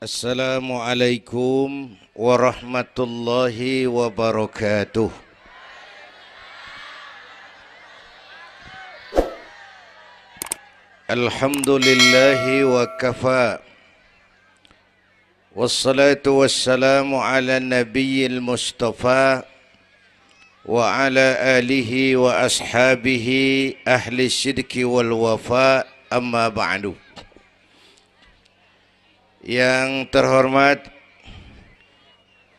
Assalamualaikum warahmatullahi wabarakatuh. Alhamdulillahi wa kafa. Wassalatu wassalamu ala nabiyyil mustafa wa ala alihi wa ashabihi ahli sidqi wal wafa, amma ba'du. Yang terhormat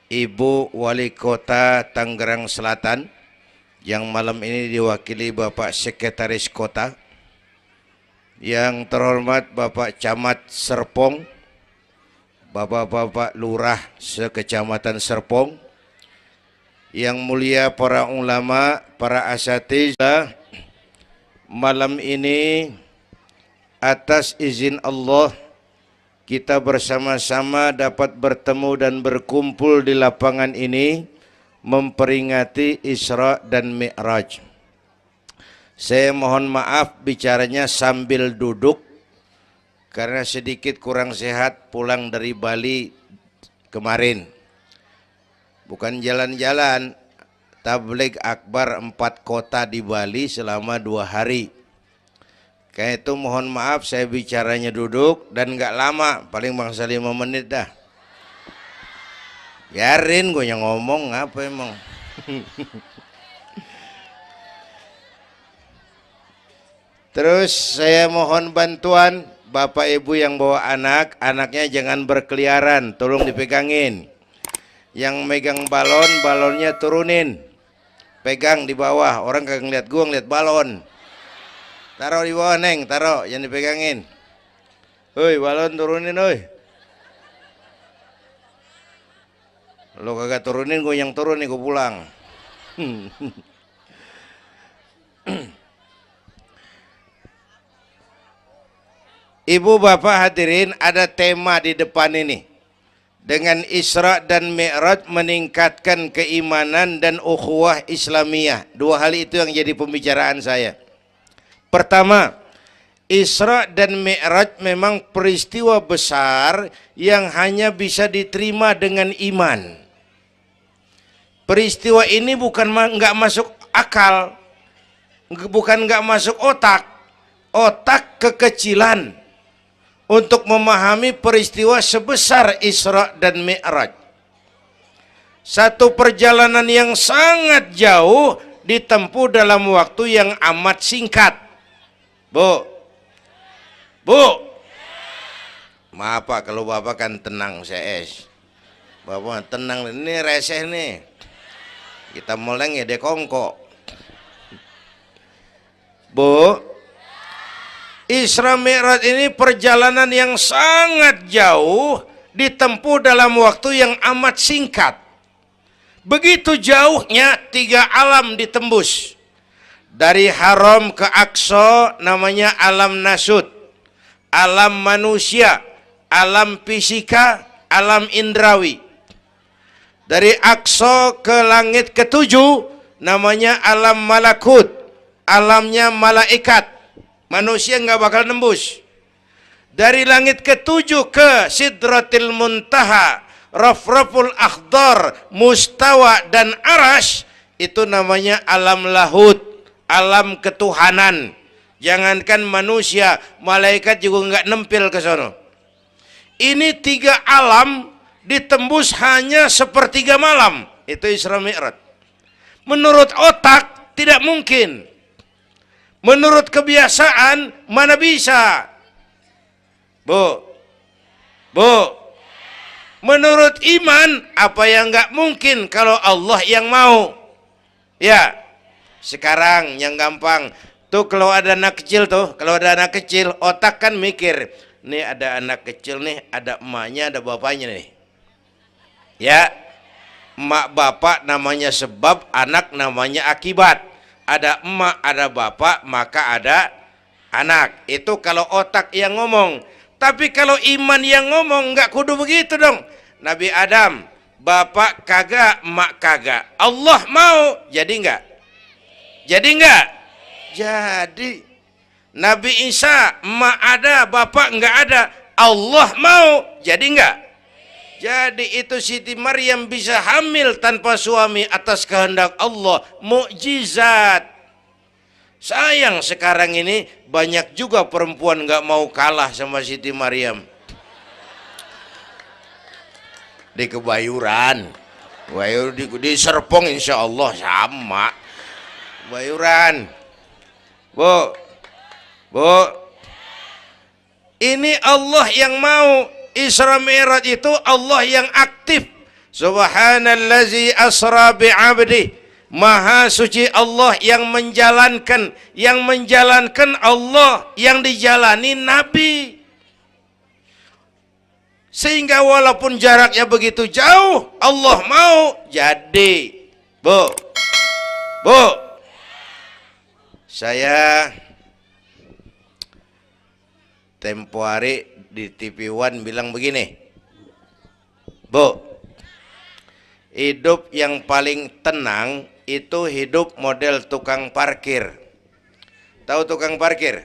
Ibu Wali Kota Tangerang Selatan, yang malam ini diwakili Bapak Sekretaris Kota. Yang terhormat Bapak Camat Serpong, Bapak-bapak Lurah sekecamatan Serpong, yang mulia para ulama, para asatidzah, malam ini atas izin Allah kita bersama-sama dapat bertemu dan berkumpul di lapangan ini memperingati Isra dan Mi'raj. Saya mohon maaf bicaranya sambil duduk karena sedikit kurang sehat pulang dari Bali kemarin. Bukan jalan-jalan, tabligh akbar 4 kota di Bali selama 2 hari. Kayak itu mohon maaf saya bicaranya duduk dan nggak lama, paling bangsa 5 menit dah. Biarin gue yang ngomong, apa emang. Terus saya mohon bantuan Bapak Ibu yang bawa anak, anaknya jangan berkeliaran, tolong dipegangin. Yang megang balon, balonnya turunin. Pegang di bawah, orang kagak ngeliat gua, ngeliat balon. Taruh di bawah, Neng, taruh, jangan dipegangin. Hoi, balon turunin, hoi. Lo kagak turunin, gue yang turun nih, gue pulang. Ibu bapak hadirin, ada tema di depan ini. Dengan Isra dan Mi'raj meningkatkan keimanan dan ukhuwah Islamiyah. 2 hal itu yang jadi pembicaraan saya. Pertama, Isra dan Mi'raj memang peristiwa besar yang hanya bisa diterima dengan iman. Peristiwa ini bukan nggak masuk akal, bukan nggak masuk otak. Otak kekecilan untuk memahami peristiwa sebesar Isra dan Mi'raj. Satu perjalanan yang sangat jauh ditempuh dalam waktu yang amat singkat. Bu, maaf Pak, kalau Bapak kan tenang CS. Bapak tenang, ini reseh nih. Kita meleng ya dekongko. Bu, Isra Mi'raj ini perjalanan yang sangat jauh ditempuh dalam waktu yang amat singkat. Begitu jauhnya 3 alam ditembus. Dari Haram ke Aqsa namanya alam nasut, alam manusia, alam fisika, alam indrawi. Dari Aqsa ke langit ke-7 namanya alam malakut, alamnya malaikat. Manusia nggak bakal nembus. Dari langit ke-7 ke Sidratil Muntaha, Rafraful Akhdar, Mustawa dan Arash, itu namanya alam lahut, alam ketuhanan. Jangankan manusia, malaikat juga nggak nempel ke sono. Ini 3 alam ditembus hanya sepertiga malam. Itu Isra Mi'raj. Menurut otak tidak mungkin. Menurut kebiasaan mana bisa? Bu, menurut iman apa yang nggak mungkin kalau Allah yang mau? Ya, sekarang yang gampang tuh, kalau ada anak kecil tuh, kalau ada anak kecil otak kan mikir, nih ada anak kecil nih, ada emaknya, ada bapaknya nih. Ya, emak bapak namanya sebab, anak namanya akibat. Ada emak, ada bapak, maka ada anak. Itu kalau otak yang ngomong. Tapi kalau iman yang ngomong, nggak kudu begitu dong. Nabi Adam, bapak kagak, emak kagak. Allah mau, jadi nggak? Jadi nggak? Jadi. Nabi Isa, emak ada, bapak nggak ada. Allah mau, jadi nggak? Jadi itu Siti Maryam bisa hamil tanpa suami atas kehendak Allah, mukjizat. Sayang sekarang ini banyak juga perempuan nggak mau kalah sama Siti Maryam. Di Kebayuran, di Serpong insya Allah sama. Kebayuran, bu, ini Allah yang mau. Isra Mi'raj itu Allah yang aktif. Subhanallazi asra bi'abdi. Maha suci Allah yang menjalankan Allah, yang dijalani Nabi. Sehingga walaupun jaraknya begitu jauh, Allah mau jadi. Bu, saya tempo hari di TV One bilang begini, Bu, hidup yang paling tenang itu hidup model tukang parkir. Tahu tukang parkir?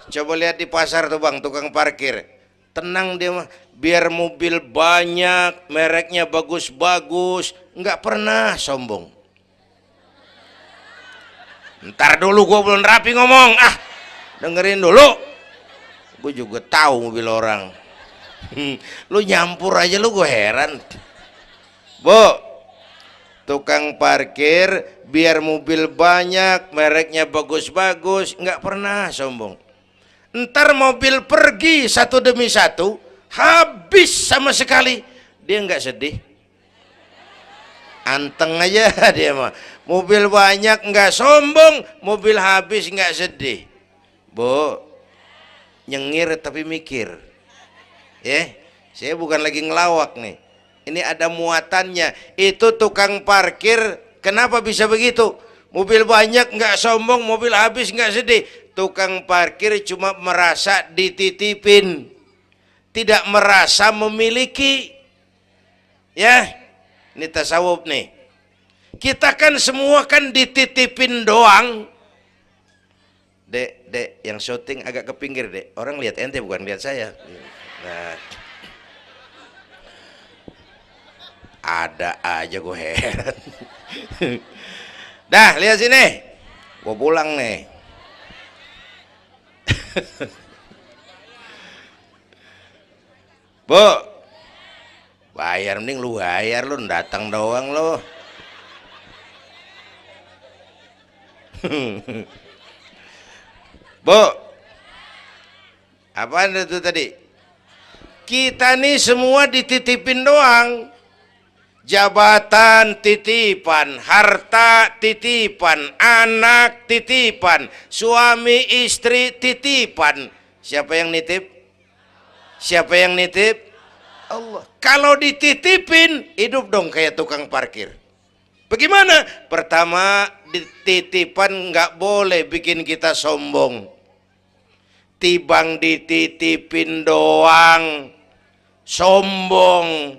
Coba lihat di pasar tuh bang, tukang parkir. Tenang dia mah, biar mobil banyak, mereknya bagus-bagus, nggak pernah sombong. Ntar dulu gue belum rapi ngomong, dengerin dulu. Gue juga tahu mobil orang. Lu nyampur aja lu, gue heran. Bu, tukang parkir biar mobil banyak, mereknya bagus-bagus, nggak pernah sombong. Ntar mobil pergi satu demi satu, habis sama sekali, dia nggak sedih. Anteng aja dia mah. Mobil banyak nggak sombong, mobil habis nggak sedih. Bu, nyengir tapi mikir, ya. Saya bukan lagi ngelawak nih. Ini ada muatannya. Itu tukang parkir, kenapa bisa begitu? Mobil banyak nggak sombong, mobil habis nggak sedih. Tukang parkir cuma merasa dititipin, tidak merasa memiliki. Ya, ini tasawuf nih. Kita kan semua kan dititipin doang. Dek, yang syuting agak ke pinggir, Dek. Orang lihat ente bukan lihat saya. Nah, ada aja gue heran. Dah, lihat sini. Gue pulang nih. Bu, bayar, mending lu bayar, lu datang doang lu. Bu, apaan itu tadi? Kita nih semua dititipin doang. Jabatan titipan, harta titipan, anak titipan, suami istri titipan. Siapa yang nitip? Siapa yang nitip? Allah. Kalau dititipin, hidup dong kayak tukang parkir. Bagaimana? Pertama, titipan nggak boleh bikin kita sombong. Tibang dititipin doang sombong,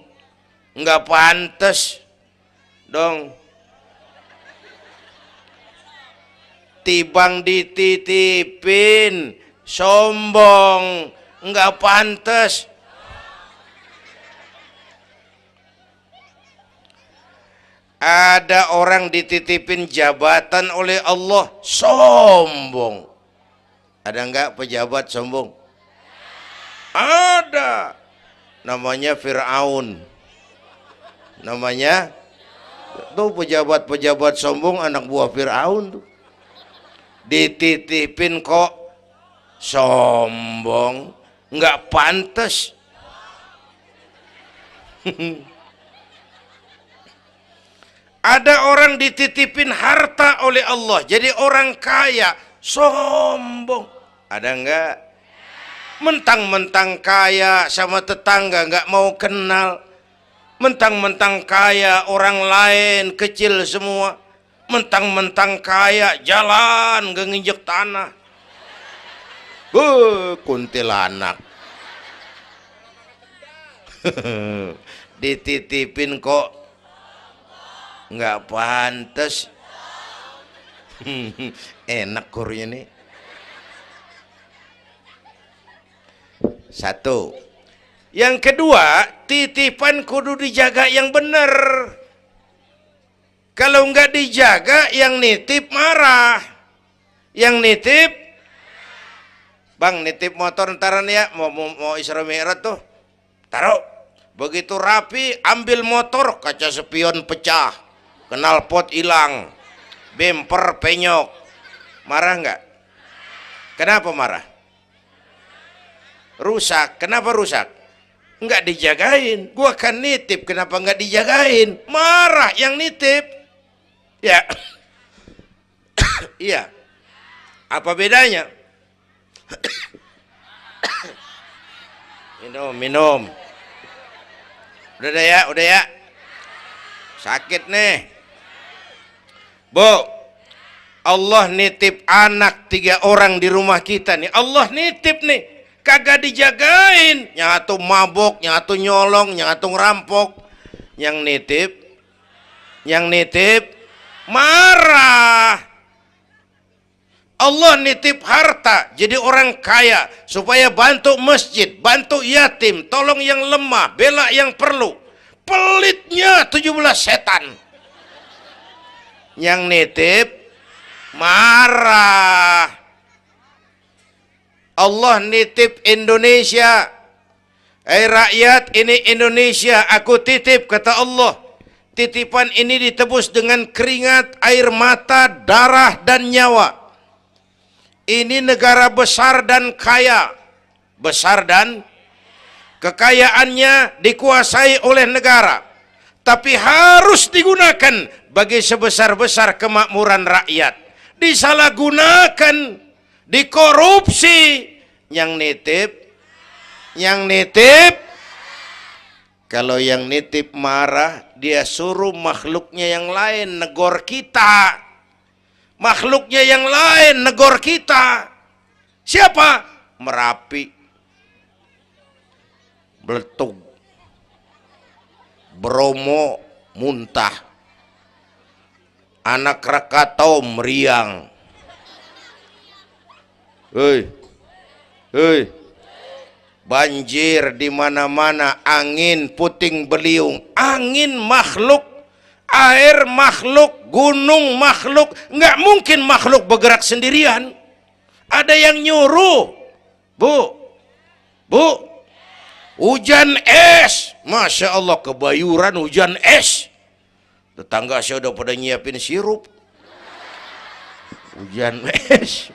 nggak pantas dong. Tibang dititipin sombong, nggak pantas. Ada orang dititipin jabatan oleh Allah sombong. Ada enggak pejabat sombong? Ada. Namanya Fir'aun. Namanya tuh pejabat-pejabat sombong, anak buah Fir'aun tuh. Dititipin kok sombong, enggak pantas. Ada orang dititipin harta oleh Allah, jadi orang kaya, sombong. Ada enggak? Mentang-mentang kaya sama tetangga enggak mau kenal. Mentang-mentang kaya orang lain kecil semua. Mentang-mentang kaya jalan enggak nginjek tanah. Kuntilanak. Dititipin kok nggak pantas. Enak kurnya nih. Satu. Yang kedua, titipan kudu dijaga yang benar. Kalau nggak dijaga, yang nitip marah. Yang nitip, bang nitip motor ntaran ya, mau Isra Mi'raj tuh, taruh. Begitu rapi, ambil motor, kaca spion pecah, knalpot hilang, bemper penyok. Marah nggak? Kenapa marah? Rusak. Kenapa rusak? Nggak dijagain. Gua kan nitip, kenapa nggak dijagain? Marah yang nitip. Ya. Iya. Apa bedanya? Minum. Udah ya. Sakit nih. Bu, Allah nitip anak 3 orang di rumah kita nih. Allah nitip nih. Kagak dijagain, nyatu mabok, nyatu nyolong, nyatu ngerampok. Yang nitip marah. Allah nitip harta jadi orang kaya supaya bantu masjid, bantu yatim, tolong yang lemah, bela yang perlu. Pelitnya 17 setan. Yang nitip marah. Allah nitip Indonesia. Rakyat, ini Indonesia aku titip, kata Allah. Titipan ini ditebus dengan keringat, air mata, darah dan nyawa. Ini negara besar dan kaya. Besar dan kekayaannya dikuasai oleh negara. Tapi harus digunakan bagi sebesar-besar kemakmuran rakyat. Disalahgunakan, dikorupsi. Yang nitip, kalau yang nitip marah, dia suruh makhluknya yang lain negor kita. Makhluknya yang lain negor kita. Siapa? Merapi, Beletung, Bromo muntah, Anak Krakatau meriang. Hei, banjir di mana-mana, angin puting beliung, angin makhluk, air makhluk, gunung makhluk. Nggak mungkin makhluk bergerak sendirian. Ada yang nyuruh. Bu, hujan es, masya Allah, Kebayuran hujan es. Tetangga saya udah pada nyiapin sirup. Hujan es.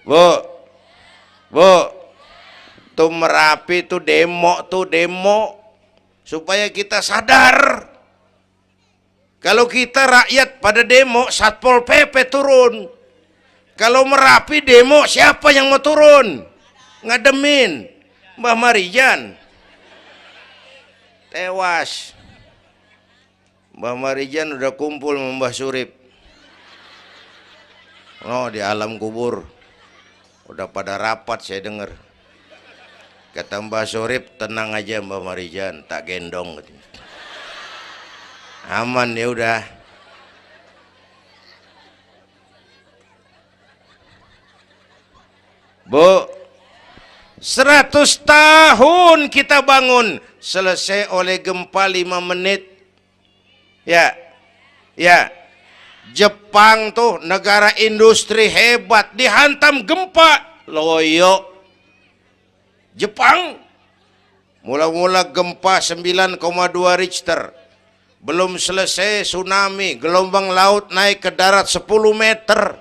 Bu, tuh Merapi tuh demo supaya kita sadar. Kalau kita rakyat pada demo, Satpol PP turun. Kalau Merapi demo, siapa yang mau turun? Ngademin Mbah Marijan. Tewas. Mbah Marijan udah kumpul sama Mbah Surip. Oh, di alam kubur. Udah pada rapat saya dengar. Kata Mbah Surip, tenang aja Mbah Marijan, tak gendong. Aman ya udah. Bu, 100 tahun kita bangun, selesai oleh gempa 5 menit. Ya. Jepang tuh negara industri hebat, dihantam gempa, loyo. Jepang mula-mula gempa 9,2 Richter, belum selesai tsunami, gelombang laut naik ke darat 10 meter,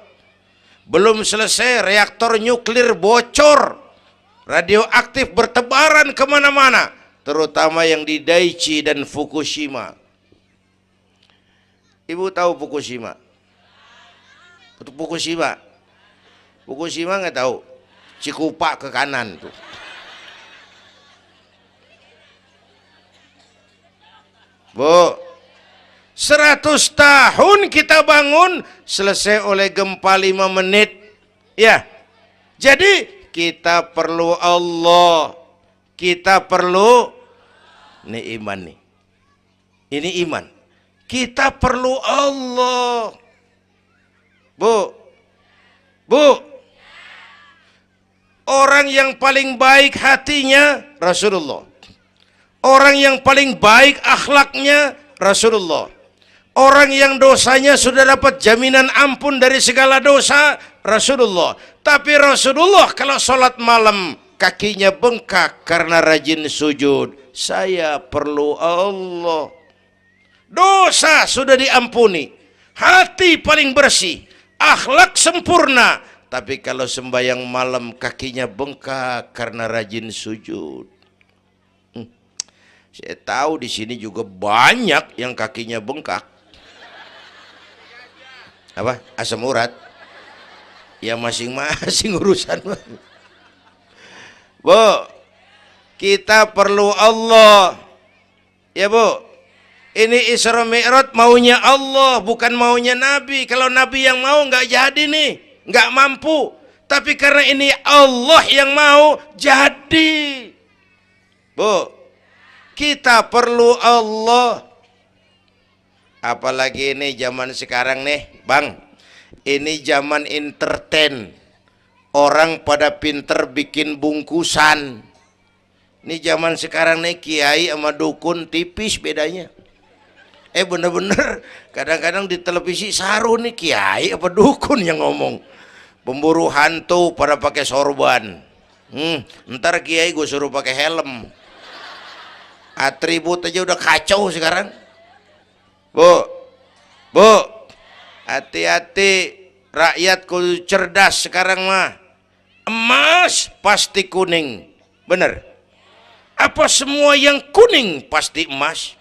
belum selesai reaktor nuklir bocor, radioaktif bertebaran kemana-mana, terutama yang di Daiichi dan Fukushima. Ibu tahu Fukushima? Fukushima nggak tahu. Cikupa ke kanan tuh. Bu, 100 tahun kita bangun, selesai oleh gempa 5 menit. Ya, jadi kita perlu Allah. Kita perlu, ini iman nih. Ini iman. Kita perlu Allah. Bu, Orang yang paling baik hatinya Rasulullah. Orang yang paling baik akhlaknya Rasulullah. Orang yang dosanya sudah dapat jaminan ampun dari segala dosa Rasulullah. Tapi Rasulullah kalau sholat malam kakinya bengkak karena rajin sujud. Saya perlu Allah. Dosa sudah diampuni, hati paling bersih, akhlak sempurna. Tapi kalau sembahyang malam kakinya bengkak karena rajin sujud. Saya tahu di sini juga banyak yang kakinya bengkak. Apa? Asam urat. Ya masing-masing urusan. Bu, kita perlu Allah. Ya Bu, ini Isra Mi'raj maunya Allah, bukan maunya Nabi. Kalau Nabi yang mau nggak jadi nih, nggak mampu. Tapi karena ini Allah yang mau, jadi. Bu, kita perlu Allah. Apalagi ini zaman sekarang nih, Bang. Ini zaman entertain. Orang pada pinter bikin bungkusan. Ini zaman sekarang nih, kiai sama dukun tipis bedanya. Bener-bener kadang-kadang di televisi saru nih, kiai apa dukun yang ngomong. Pemburu hantu pada pakai sorban. Ntar kiai gue suruh pakai helm. Atribut aja udah kacau sekarang. Bu, hati-hati, rakyat kudu cerdas sekarang mah. Emas pasti kuning, bener? Apa semua yang kuning pasti emas?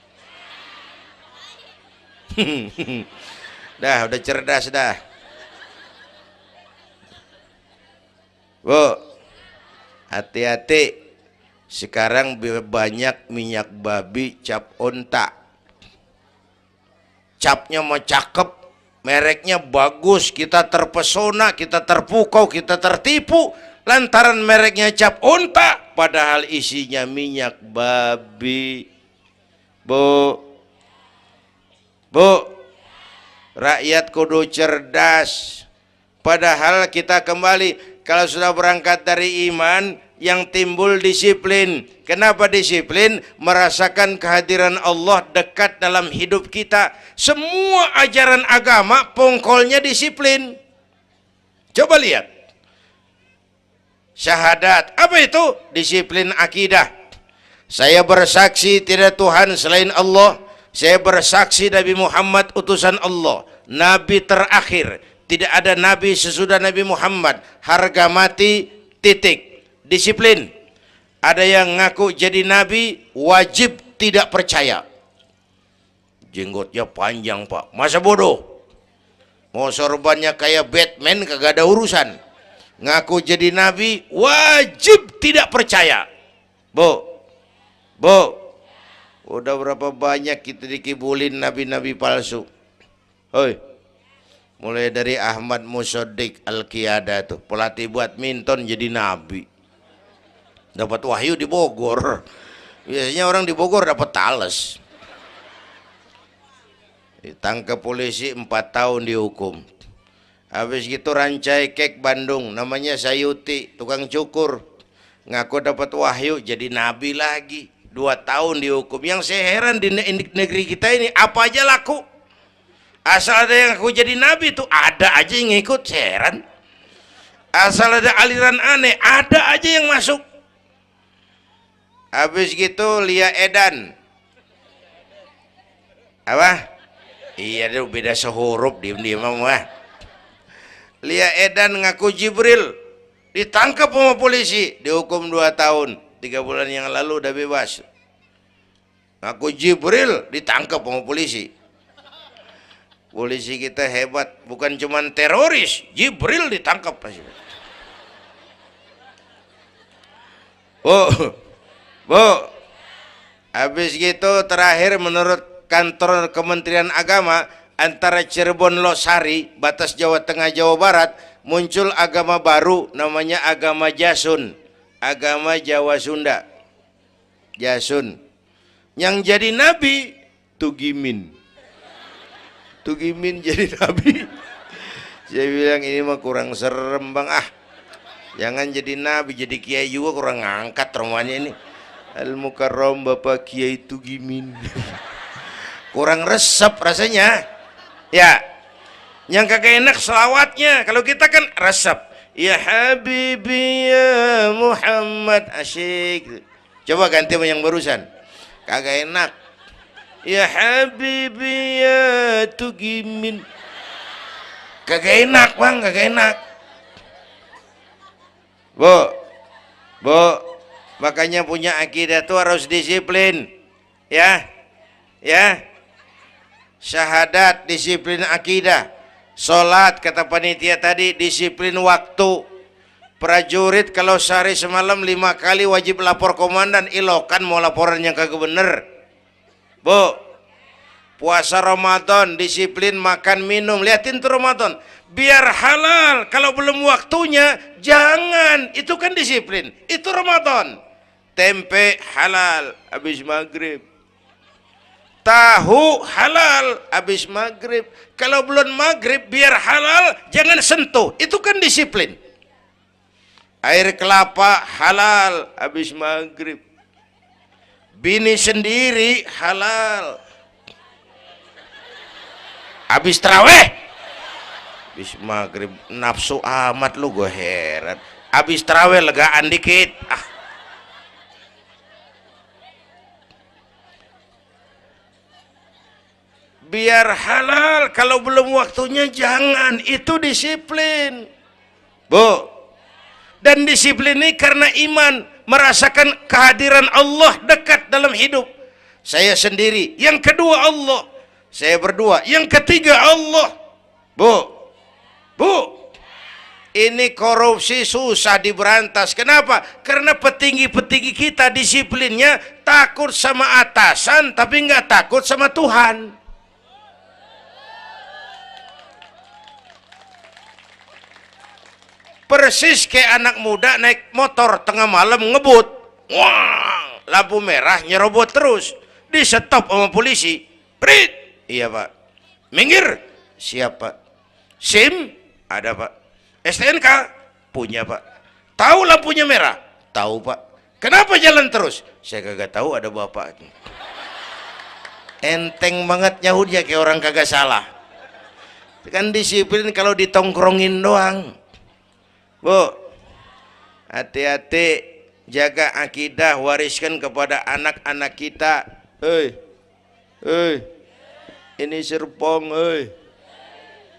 Udah cerdas dah. Bu, hati-hati. Sekarang banyak minyak babi cap onta. Capnya mah cakep, mereknya bagus, kita terpesona, kita terpukau, kita tertipu lantaran mereknya cap onta, padahal isinya minyak babi. Bu, rakyat kudu cerdas. Padahal kita kembali, kalau sudah berangkat dari iman, yang timbul disiplin. Kenapa disiplin? Merasakan kehadiran Allah dekat dalam hidup kita. Semua ajaran agama pongkolnya disiplin. Coba lihat. Syahadat, apa itu? Disiplin akidah. Saya bersaksi tidak Tuhan selain Allah. Saya bersaksi Nabi Muhammad utusan Allah, Nabi terakhir. Tidak ada Nabi sesudah Nabi Muhammad. Harga mati, titik. Disiplin. Ada yang ngaku jadi Nabi, wajib tidak percaya. Jenggotnya panjang Pak, masa bodoh? Mau sorbannya kayak Batman, kagak ada urusan. Ngaku jadi Nabi, wajib tidak percaya. Bu, udah berapa banyak kita dikibulin nabi-nabi palsu. Hoi, mulai dari Ahmad Musaddiq Al-Qiyada tuh, pelatih badminton jadi nabi. Dapat wahyu di Bogor. Biasanya orang di Bogor dapat tales. Ditangkap polisi 4 tahun dihukum. Habis gitu Rancai Kek Bandung, namanya Sayuti, tukang cukur. Ngaku dapat wahyu jadi nabi lagi. 2 tahun dihukum. Yang saya heran di negeri kita ini, apa aja laku. Asal ada yang ngaku jadi nabi tuh ada aja yang ngikut, saya heran. Asal ada aliran aneh, ada aja yang masuk. Habis gitu Lia Edan. Apa? Iya, dia beda sehuruf, diem-diem mah. Lia Edan ngaku Jibril, ditangkap sama polisi, dihukum 2 tahun. 3 bulan yang lalu udah bebas. Ngaku Jibril, ditangkap sama polisi. Polisi kita hebat, bukan cuman teroris, Jibril ditangkap. Bu, habis gitu terakhir menurut kantor Kementerian Agama, antara Cirebon Losari, batas Jawa Tengah Jawa Barat, muncul agama baru namanya agama Jasun, agama Jawa Sunda. Jasun. Yang jadi nabi Tugimin. Tugimin jadi nabi. Saya bilang ini mah kurang serem Bang, Jangan jadi nabi, jadi kiai juga kurang ngangkat rumahnya ini. Al Mukarram Bapak Kiai Tugimin. Kurang resep rasanya. Ya. Yang kagak enak selawatnya. Kalau kita kan resep. Ya Habibi ya Muhammad, asyik. Coba ganti sama yang barusan. Kagak enak. Ya Habibi ya Tugimin. Kagak enak bang, kagak enak. Bu, makanya punya akidah tuh harus disiplin. Ya, syahadat disiplin akidah. Sholat kata panitia tadi disiplin waktu. Prajurit kalau sehari semalam 5 kali wajib lapor komandan, ilokan mau laporan yang kagak bener. Bu, puasa Ramadan disiplin makan minum, liatin tuh Ramadan biar halal. Kalau belum waktunya jangan, itu kan disiplin, itu Ramadan. Tempe halal habis maghrib, tahu halal habis maghrib. Kalau belum maghrib biar halal jangan sentuh, itu kan disiplin. Air kelapa halal habis maghrib, bini sendiri halal habis taraweh, habis maghrib nafsu amat lu, gue heran. Habis taraweh legaan dikit, biar halal. Kalau belum waktunya jangan, itu disiplin. Bu, dan disiplin ini karena iman, merasakan kehadiran Allah dekat dalam hidup. Saya sendiri, yang kedua Allah, saya berdua, yang ketiga Allah. Bu, ini korupsi susah diberantas. Kenapa? Karena petinggi-petinggi kita disiplinnya takut sama atasan tapi nggak takut sama Tuhan. Persis kayak anak muda naik motor tengah malam ngebut, wah, lampu merah nyerobot terus, di stop sama polisi. Prit, iya pak. Minggir, siap pak. SIM ada pak. STNK punya pak. Tahu lampunya merah? Tahu pak. Kenapa jalan terus? Saya kagak tahu, ada bapak. Enteng banget nyahutnya kayak orang kagak salah. Kan disiplin kalau ditongkrongin doang. Bu, hati-hati, jaga akidah, wariskan kepada anak-anak kita. Ini Serpong,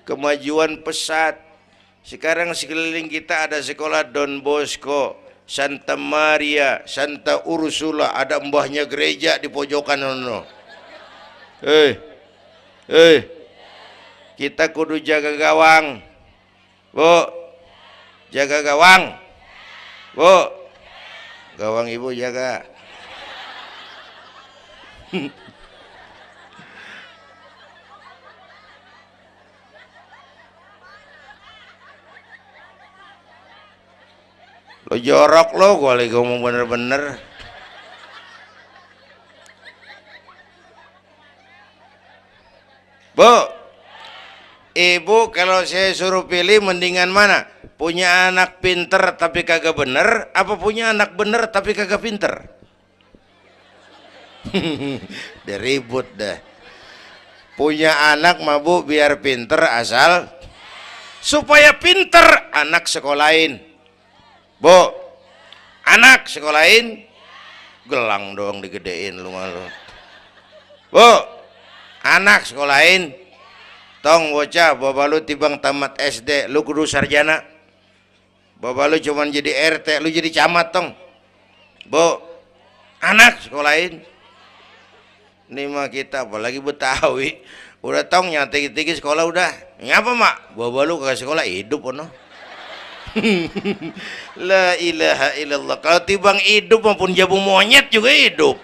kemajuan pesat. Sekarang sekeliling kita ada sekolah Don Bosco, Santa Maria, Santa Ursula, ada mbahnya gereja di pojokan ono. Kita kudu jaga gawang. Bu, jaga gawang. Bu, gawang ibu jaga. Lo jorok lo, gue lagi ngomong bener-bener. Bu, ibu kalau saya suruh pilih mendingan mana? Punya anak pinter tapi kagak bener, apa punya anak bener tapi kagak pinter? Udah ribut dah. Punya anak mah bu biar pinter, asal supaya pinter anak sekolahin. Bu, anak sekolahin, gelang doang digedein lu malu. Bu, anak sekolahin, tong bocah, bapak lu tibang tamat SD, lu kudu sarjana. Bapak lu cuman jadi RT, lu jadi camat tong. Bu, anak sekolahin. Ini mah kita apalagi Betawi, udah tong nyantai-tinggi sekolah udah. Ngapa mak? Bapak lu ke sekolah hidup ono. La ilaha illallah. Kalau tibang hidup maupun jabu monyet juga hidup.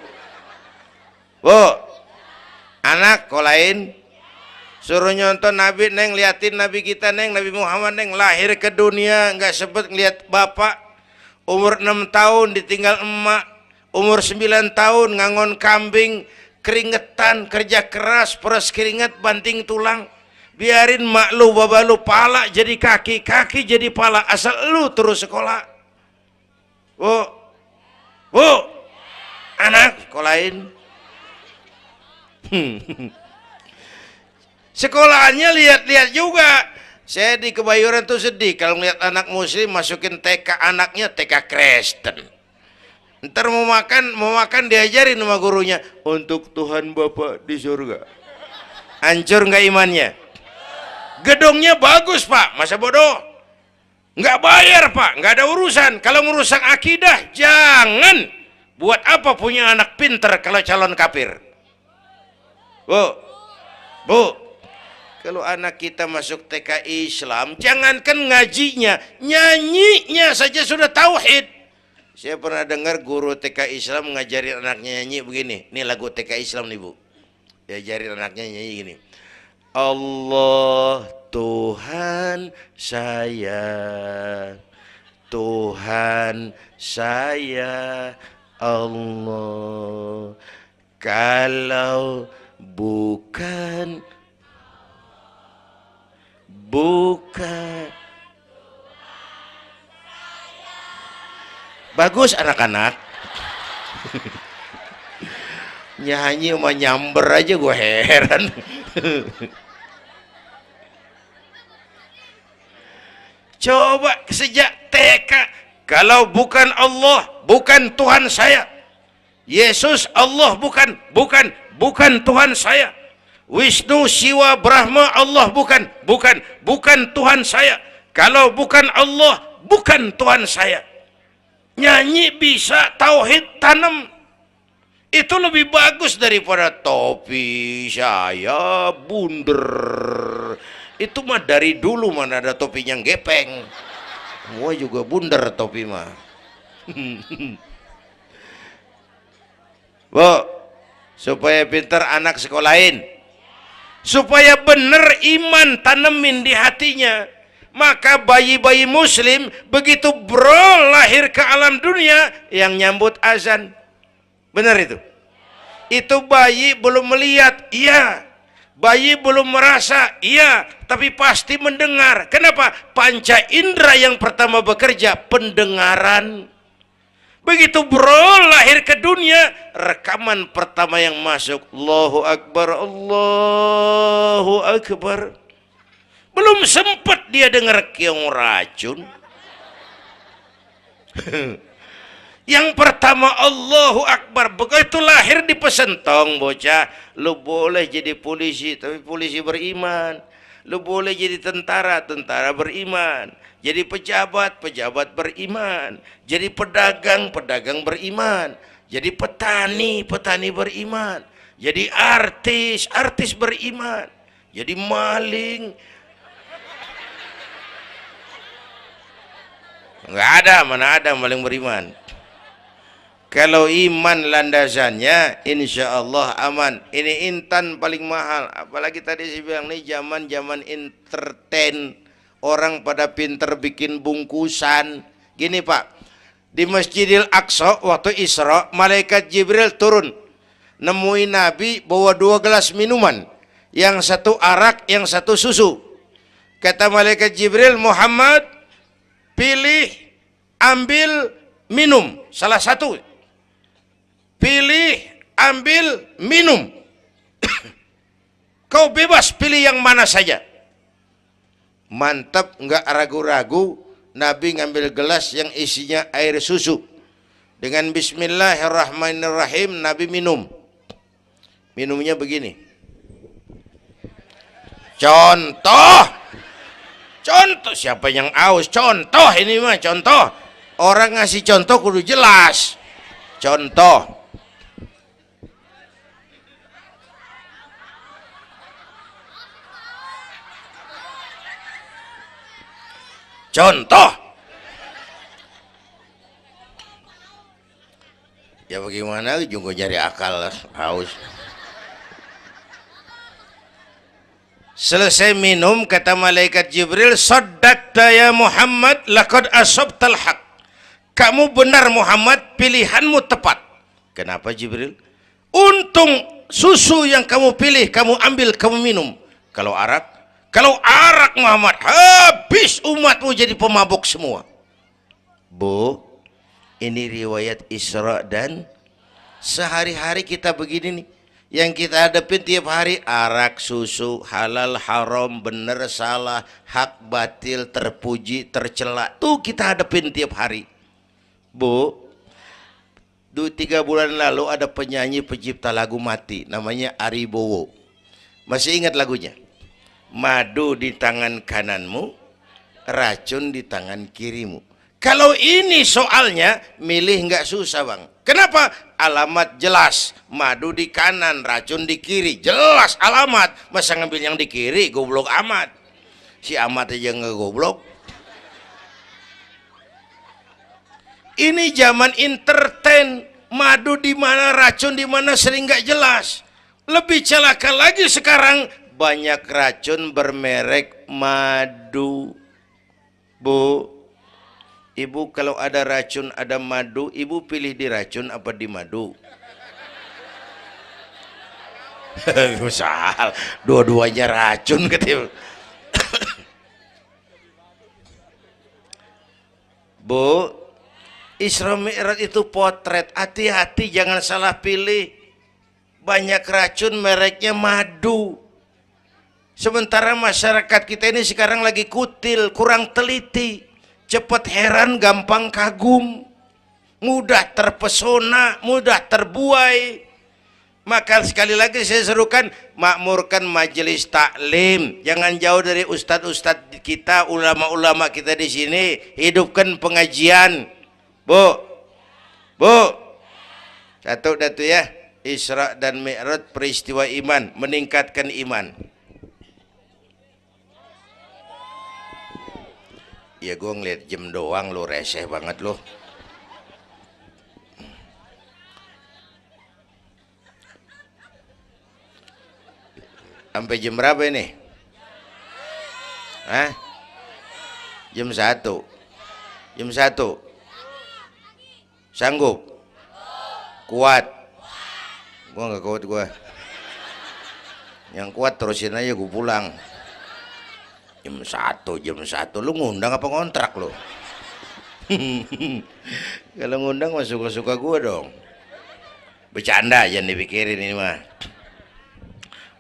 Bu, anak sekolahin. Suruh nyonton Nabi neng, liatin Nabi kita neng, Nabi Muhammad neng, lahir ke dunia nggak sebet ngeliat bapak, umur 6 tahun ditinggal emak, umur 9 tahun ngangon kambing, keringetan, kerja keras, peras keringet, banting tulang, Biarin mak lu, baba lu, pala jadi kaki, kaki jadi pala, asal lu terus sekolah. Bu, anak sekolahin. Sekolahannya lihat-lihat juga. Saya di Kebayoran tuh sedih kalau ngeliat anak muslim masukin TK, anaknya TK Kristen. Ntar mau makan diajarin sama gurunya untuk Tuhan Bapa di surga. Hancur nggak imannya? Gedungnya bagus pak, masa bodoh? Nggak bayar pak, nggak ada urusan. Kalau merusak akidah, jangan. Buat apa punya anak pinter kalau calon kafir? Bu, kalau anak kita masuk TK Islam, jangankan ngajinya, nyanyinya saja sudah tauhid. Saya pernah dengar guru TK Islam ngajarin anaknya nyanyi begini. Ini lagu TK Islam nih bu. Diajarin anaknya nyanyi gini. Allah Tuhan saya, Tuhan saya Allah. Kalau bukan bagus anak-anak. Nyanyi sama nyamber aja gue heran. Coba sejak TK, kalau bukan Allah, bukan Tuhan saya. Yesus Allah bukan Tuhan saya. Wisnu, Siwa, Brahma, Allah bukan Tuhan saya. Kalau bukan Allah, bukan Tuhan saya. Nyanyi bisa, tauhid tanam. Itu lebih bagus daripada topi saya bunder. Itu mah dari dulu mana ada topinya gepeng. Semua juga bundar topi mah. Bu, supaya pintar anak sekolahin. Supaya bener iman tanemin di hatinya. Maka bayi-bayi muslim begitu lahir ke alam dunia yang nyambut azan. Benar itu? Itu bayi belum melihat, iya. Bayi belum merasa, iya, tapi pasti mendengar. Kenapa? Panca indera yang pertama bekerja, pendengaran. Begitu lahir ke dunia, rekaman pertama yang masuk, Allahu Akbar, Allahu Akbar. Belum sempat dia dengar keong racun. Yang pertama Allahu Akbar, begitu lahir dipesentong bocah, lu boleh jadi polisi, tapi polisi beriman. Lu boleh jadi tentara, tentara beriman. Jadi pejabat, pejabat beriman. Jadi pedagang, pedagang beriman. Jadi petani, petani beriman. Jadi artis, artis beriman. Jadi maling. Enggak ada, mana ada maling beriman. Kalau iman landasannya, insya Allah aman. Ini intan paling mahal. Apalagi tadi saya bilang nih zaman entertain. Orang pada pinter bikin bungkusan. Gini Pak, di Masjidil Aqsa waktu Isra, malaikat Jibril turun. Nemuin Nabi bawa 2 gelas minuman. Yang satu arak, yang satu susu. Kata malaikat Jibril, Muhammad, pilih, ambil, minum. Salah satu. Pilih, ambil, minum. Kau bebas pilih yang mana saja. Mantap, nggak ragu-ragu. Nabi ngambil gelas yang isinya air susu. Dengan Bismillahirrahmanirrahim, Nabi minum. Minumnya begini. Contoh. Siapa yang aus? Contoh ini mah, contoh. Orang ngasih contoh kudu jelas. Contoh. Contoh. Ya bagaimana juga nyari akal haus. Selesai minum kata malaikat Jibril, saddaqta ya Muhammad laqad asabtal haq. Kamu benar Muhammad, pilihanmu tepat. Kenapa Jibril? Untung susu yang kamu pilih, kamu ambil, kamu minum. Kalau arak, Kalau arak Muhammad, habis umatmu jadi pemabuk semua. Bu, ini riwayat Isra dan sehari-hari kita begini nih. Yang kita hadapin tiap hari arak, susu, halal, haram, benar, salah, hak, batil, terpuji, tercela. Tuh kita hadapin tiap hari. Bu, 3 bulan lalu ada penyanyi pencipta lagu mati, namanya Ari Bowo. Masih ingat lagunya? Madu di tangan kananmu, racun di tangan kirimu. Kalau ini soalnya, milih nggak susah bang. Kenapa? Alamat jelas. Madu di kanan, racun di kiri. Jelas alamat. Masa ngambil yang di kiri, goblok amat. Si amat aja nggak goblok. Ini zaman entertain. Madu di mana, racun di mana sering nggak jelas. Lebih celaka lagi sekarang, banyak racun bermerek madu. Bu, ibu kalau ada racun ada madu, ibu pilih di racun apa di madu? Misal dua-duanya racun gitu. Bu, Isra Mi'raj itu potret, hati-hati jangan salah pilih. Banyak racun mereknya madu. Sementara masyarakat kita ini sekarang lagi kutil, kurang teliti, cepat heran, gampang kagum, mudah terpesona, mudah terbuai. Maka sekali lagi saya serukan, makmurkan majelis taklim, jangan jauh dari ustadz-ustadz kita, ulama-ulama kita di sini, hidupkan pengajian. Bu, satu datu ya, Isra dan Mi'raj peristiwa iman, meningkatkan iman. Ya gue ngeliat jam doang, lo reseh banget lo. Sampai jam berapa ini? Hah? Jam 1. Jam 1. Sanggup? Kuat? Gue gak kuat gue. Yang kuat terusin aja, gue pulang. Jam 1, lu ngundang apa ngontrak lu? Kalau ngundang mah suka-suka gue dong. Bercanda, jangan dipikirin ini mah.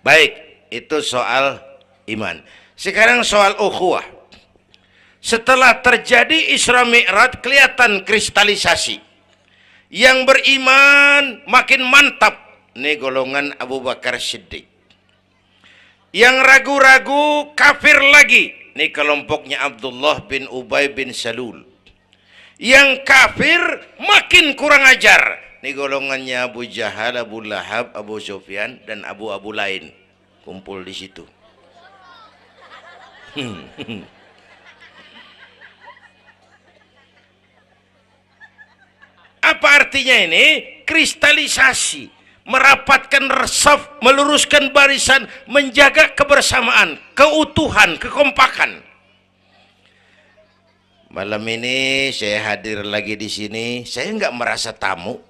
Baik, itu soal iman. Sekarang soal ukhuwah. Setelah terjadi Isra Mi'raj, kelihatan kristalisasi. Yang beriman makin mantap. Ini golongan Abu Bakar Siddiq. Yang ragu-ragu kafir lagi. Ini kelompoknya Abdullah bin Ubay bin Salul. Yang kafir makin kurang ajar. Ini golongannya Abu Jahal, Abu Lahab, Abu Sufyan, dan Abu lain. Kumpul di situ. Apa artinya ini? Kristalisasi. Merapatkan resaf, meluruskan barisan, menjaga kebersamaan, keutuhan, kekompakan. Malam ini saya hadir lagi di sini. Saya nggak merasa tamu.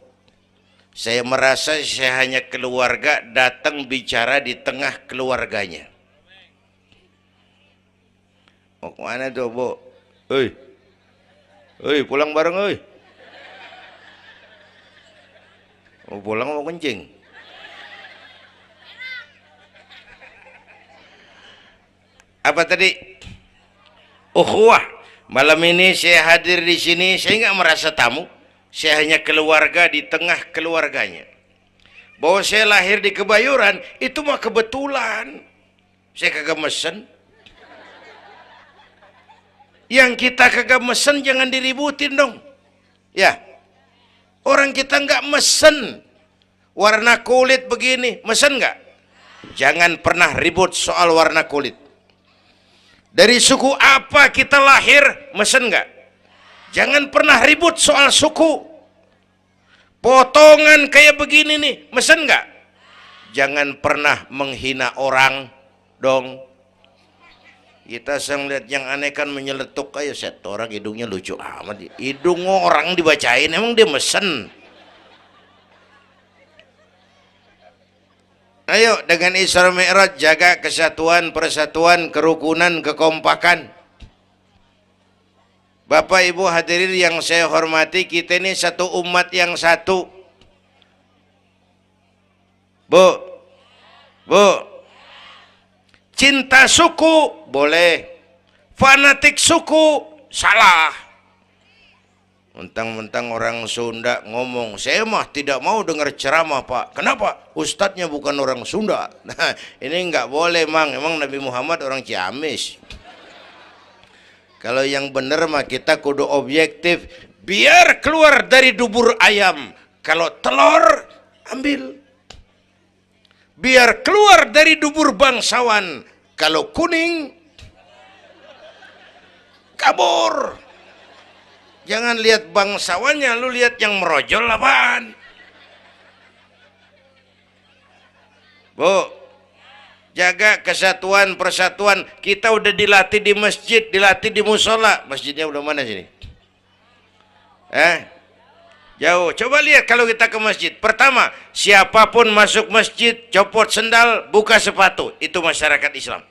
Saya merasa saya hanya keluarga datang bicara di tengah keluarganya. Mau kemana tuh, Bu? Pulang bareng, oi. Mau pulang mau kencing? Apa tadi? Ukhuwah. Malam ini saya hadir di sini, saya nggak merasa tamu. Saya hanya keluarga di tengah keluarganya. Bahwa saya lahir di Kebayoran itu mah kebetulan. Saya kagak mesen. Yang kita kagak mesen jangan diributin dong. Ya. Orang kita nggak mesen warna kulit begini, mesen nggak? Jangan pernah ribut soal warna kulit. Dari suku apa kita lahir, mesen nggak? Jangan pernah ribut soal suku. Potongan kayak begini nih, mesen nggak? Jangan pernah menghina orang dong. Kita sering lihat yang aneh kan menyeletuk kayak set orang hidungnya lucu amat. Hidung orang dibacain emang dia mesen. Ayo dengan Isra Mi'raj jaga kesatuan, persatuan, kerukunan, kekompakan. Bapak Ibu hadirin yang saya hormati, kita ini satu umat yang satu. Bu, cinta suku boleh, fanatik suku salah. Mentang-mentang orang Sunda ngomong, saya mah tidak mau dengar ceramah Pak. Kenapa? Ustadznya bukan orang Sunda. Nah, ini nggak boleh Mang. Emang Nabi Muhammad orang Ciamis. Kalau yang benar mah kita kudu objektif. Biar keluar dari dubur ayam. Kalau telur, ambil. Biar keluar dari dubur bangsawan. Kalau kuning, kabur. Jangan lihat bangsawannya, lu lihat yang merojol apaan. Bu, jaga kesatuan, persatuan. Kita udah dilatih di masjid, dilatih di musola. Masjidnya udah mana sini? Jauh. Coba lihat kalau kita ke masjid. Pertama, siapapun masuk masjid, copot sendal, buka sepatu. Itu masyarakat Islam.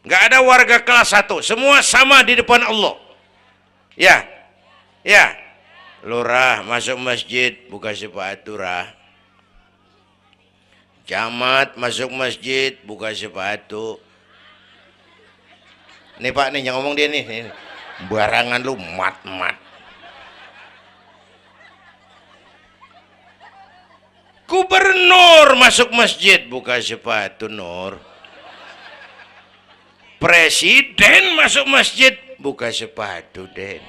Nggak ada warga kelas 1. Semua sama di depan Allah. Ya, lurah masuk masjid, buka sepatu rah. Camat masuk masjid, buka sepatu. Nih Pak, nih yang ngomong dia nih. Barangan lu mat. Gubernur masuk masjid, buka sepatu Nur. Presiden masuk masjid, buka sepatu Den.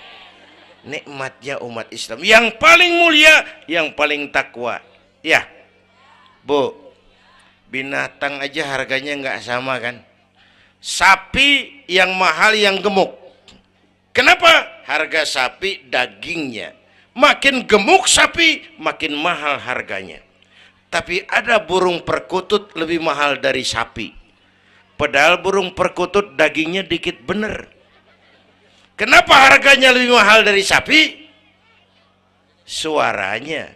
Nikmatnya umat Islam yang paling mulia, yang paling takwa. Ya, Bu, binatang aja harganya nggak sama kan? Sapi yang mahal yang gemuk. Kenapa? Harga sapi dagingnya. Makin gemuk sapi, makin mahal harganya. Tapi ada burung perkutut lebih mahal dari sapi. Padahal burung perkutut dagingnya dikit bener. Kenapa harganya lebih mahal dari sapi? Suaranya.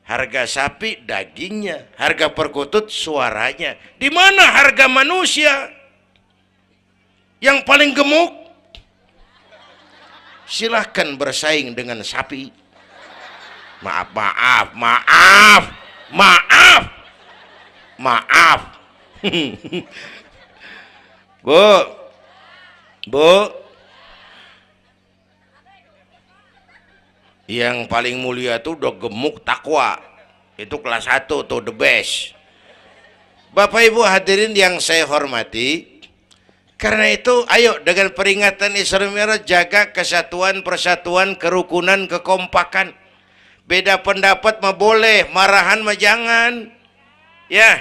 Harga sapi dagingnya, harga perkutut suaranya. Di mana harga manusia yang paling gemuk? Silahkan bersaing dengan sapi. Maaf. Bu, yang paling mulia tuh udah gemuk takwa. Itu kelas 1 tuh the best. Bapak Ibu hadirin yang saya hormati, karena itu ayo dengan peringatan Isra Mi'raj jaga kesatuan, persatuan, kerukunan, kekompakan. Beda pendapat mah boleh, marahan mah jangan. Ya,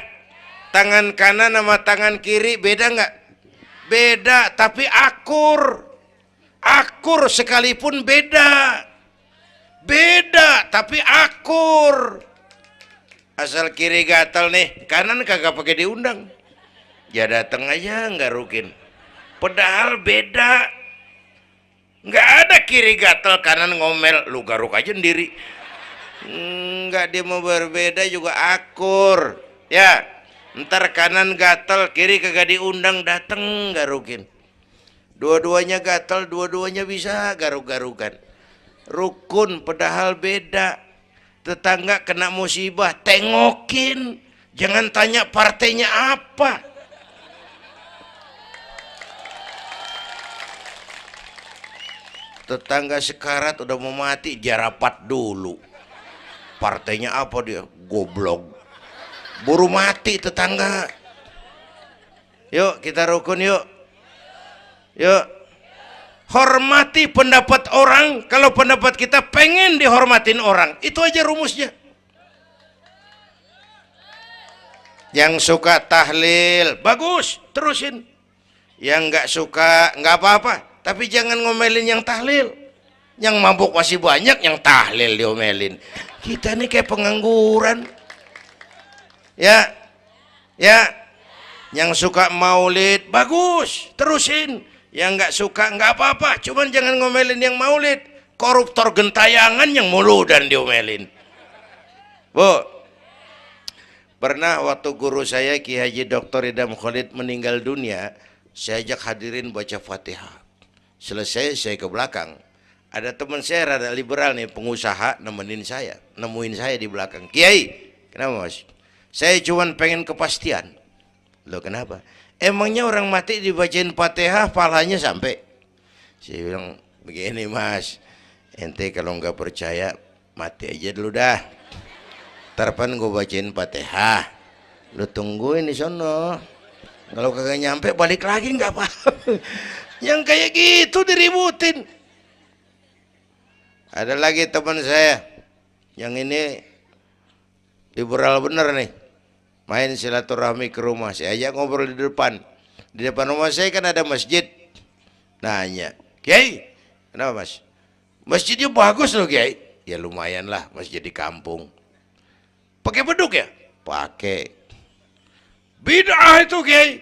tangan kanan sama tangan kiri beda nggak? Beda, tapi akur. Akur sekalipun beda. Beda tapi akur. Asal kiri gatal nih, kanan kagak pakai diundang. Ya datang aja nggak rukin. Padahal beda. Nggak ada kiri gatal kanan ngomel, lu garuk aja sendiri. Nggak, dia mau berbeda juga akur. Ya, ntar kanan gatal, kiri kagak diundang, datang garukin. Dua-duanya gatal, dua-duanya bisa garuk-garukan. Rukun padahal beda. Tetangga kena musibah, tengokin, jangan tanya partainya apa. Tetangga sekarat udah mau mati, jarapat dulu. Partainya apa dia? Goblok. Buru mati tetangga. Yuk kita rukun yuk. Hormati pendapat orang. Kalau pendapat kita pengen dihormatin orang, itu aja rumusnya. Yang suka tahlil bagus, terusin. Yang nggak suka nggak apa-apa, tapi jangan ngomelin yang tahlil. Yang mabuk masih banyak, yang tahlil diomelin. Kita nih kayak pengangguran. Ya. Yang suka maulid bagus, terusin. Yang nggak suka nggak apa-apa, cuman jangan ngomelin yang maulid. Koruptor gentayangan yang mulu dan diomelin. Bu, Pernah waktu guru saya Ki Haji Dr. Idam Khalid meninggal dunia, saya ajak hadirin baca Fatihah. Selesai saya ke belakang. Ada teman saya rada liberal nih, pengusaha nemuin saya di belakang. Kiai, kenapa mas? Saya cuma pengen kepastian. Loh kenapa? Emangnya orang mati dibacain Fatihah pahalanya sampai? Saya bilang begini mas, ente kalau nggak percaya mati aja dulu dah. Tarpan gue bacain Fatihah, lu tungguin di sono. Kalau kagak nyampe balik lagi nggak apa-apa. Yang kayak gitu diributin. Ada lagi teman saya, yang ini liberal bener nih, main silaturahmi ke rumah. Saya ajak ngobrol di depan. Di depan rumah saya kan ada masjid. Nanya, Kiai, kenapa mas? Masjidnya bagus loh Kiai. Ya lumayan lah, masjid di kampung. Pakai beduk ya? Pakai. Bid'ah itu Kiai.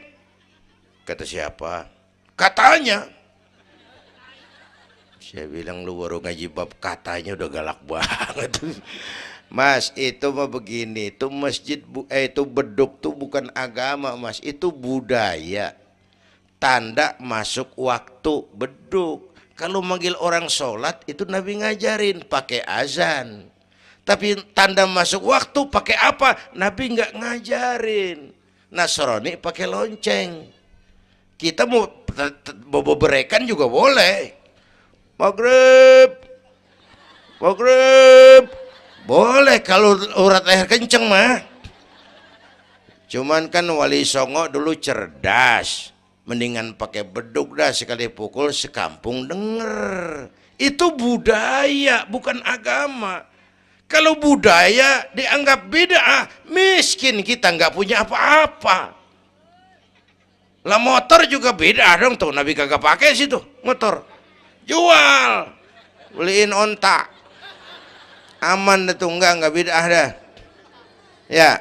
Kata siapa? Katanya. Saya bilang lu baru ngaji bab katanya udah galak banget. Mas, itu mah begini, itu masjid itu beduk tuh bukan agama mas, itu budaya. Tanda masuk waktu beduk. Kalau manggil orang sholat itu Nabi ngajarin pakai azan. Tapi tanda masuk waktu pakai apa? Nabi nggak ngajarin. Nasrani pakai lonceng. Kita mau bobo berekan juga boleh. Maghrib, maghrib, boleh kalau urat leher kenceng mah. Cuman kan Wali Songo dulu cerdas, mendingan pakai beduk dah, sekali pukul sekampung denger. Itu budaya bukan agama. Kalau budaya dianggap bid'ah, miskin kita nggak punya apa-apa. Lah motor juga bid'ah dong tuh, Nabi kagak pakai situ motor. Jual, beliin onta, aman dah tuh, nggak bid'ah dah. Ya,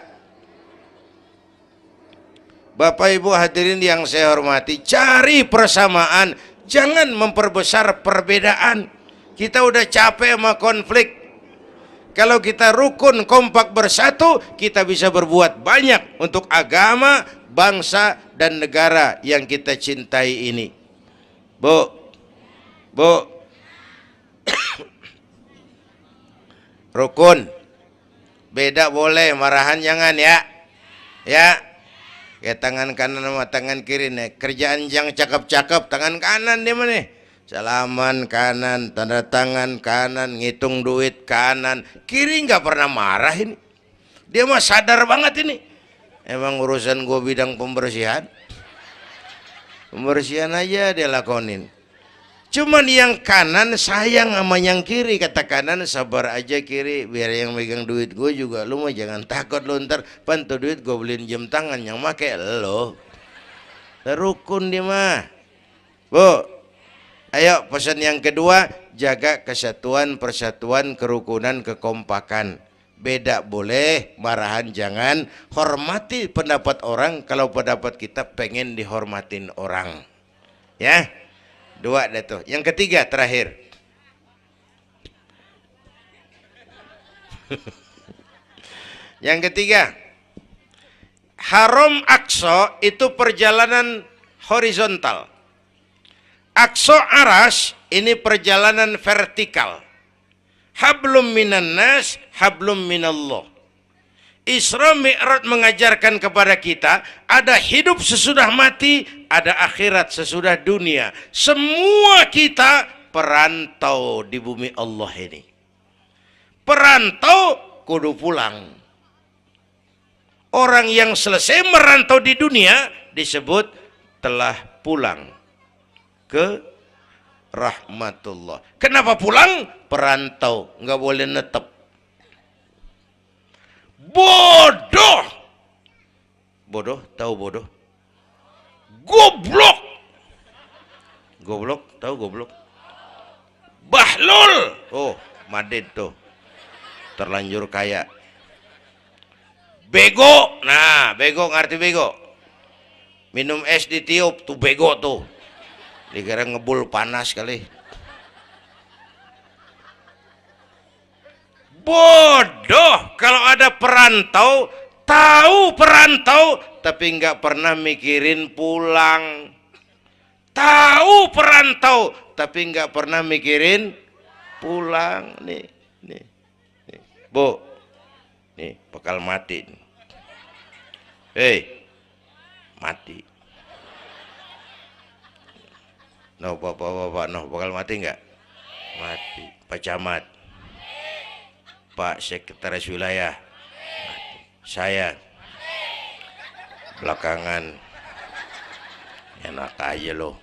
Bapak Ibu hadirin yang saya hormati, cari persamaan, jangan memperbesar perbedaan. Kita udah capek sama konflik. Kalau kita rukun kompak bersatu, kita bisa berbuat banyak untuk agama, bangsa, dan negara yang kita cintai ini. Bu, rukun, beda boleh, marahan jangan ya. Ya, kayak tangan kanan sama tangan kiri nih. Kerjaan yang cakep-cakep, tangan kanan dia mana? Salaman kanan, tanda tangan kanan, ngitung duit kanan. Kiri nggak pernah marah ini. Dia mah sadar banget ini. Emang urusan gue bidang pembersihan. Pembersihan aja dia lakonin. Cuman yang kanan sayang sama yang kiri. Kata kanan sabar aja kiri, biar yang megang duit gue juga. Lu mah jangan takut lu, ntar pantu duit gue beliin jam tangan yang make lo. Rukun dia mah. Bu, ayo pesan yang kedua, jaga kesatuan, persatuan, kerukunan, kekompakan. Beda boleh, marahan jangan. Hormati pendapat orang kalau pendapat kita pengen dihormatin orang. Ya, dua dah tuh. Yang ketiga terakhir. Yang ketiga, Haram Aqsa itu perjalanan horizontal. Aqsa Aras ini perjalanan vertikal. Hablum minan nas, hablum minallah. Isra Mi'raj mengajarkan kepada kita ada hidup sesudah mati, ada akhirat sesudah dunia. Semua kita perantau di bumi Allah ini. Perantau kudu pulang. Orang yang selesai merantau di dunia disebut telah pulang ke rahmatullah. Kenapa pulang? Perantau, nggak boleh netep. Bodoh. Bodoh, tahu bodoh? Goblok. Goblok, tahu goblok? Bahlul. Oh, Madid tuh. Terlanjur kaya. Bego. Nah, bego ngerti bego? Minum es ditiup tuh bego tuh. Dikira ngebul panas kali. Bodoh. Kalau ada perantau Tahu perantau tapi nggak pernah mikirin pulang. Tahu perantau tapi nggak pernah mikirin pulang. Nih, nih, nih. Bu, nih bakal mati. Hei, mati. No, bapak, no, bakal mati nggak? Mati. Pak Camat, Pak Sekretaris Wilayah, saya belakangan enak aja loh.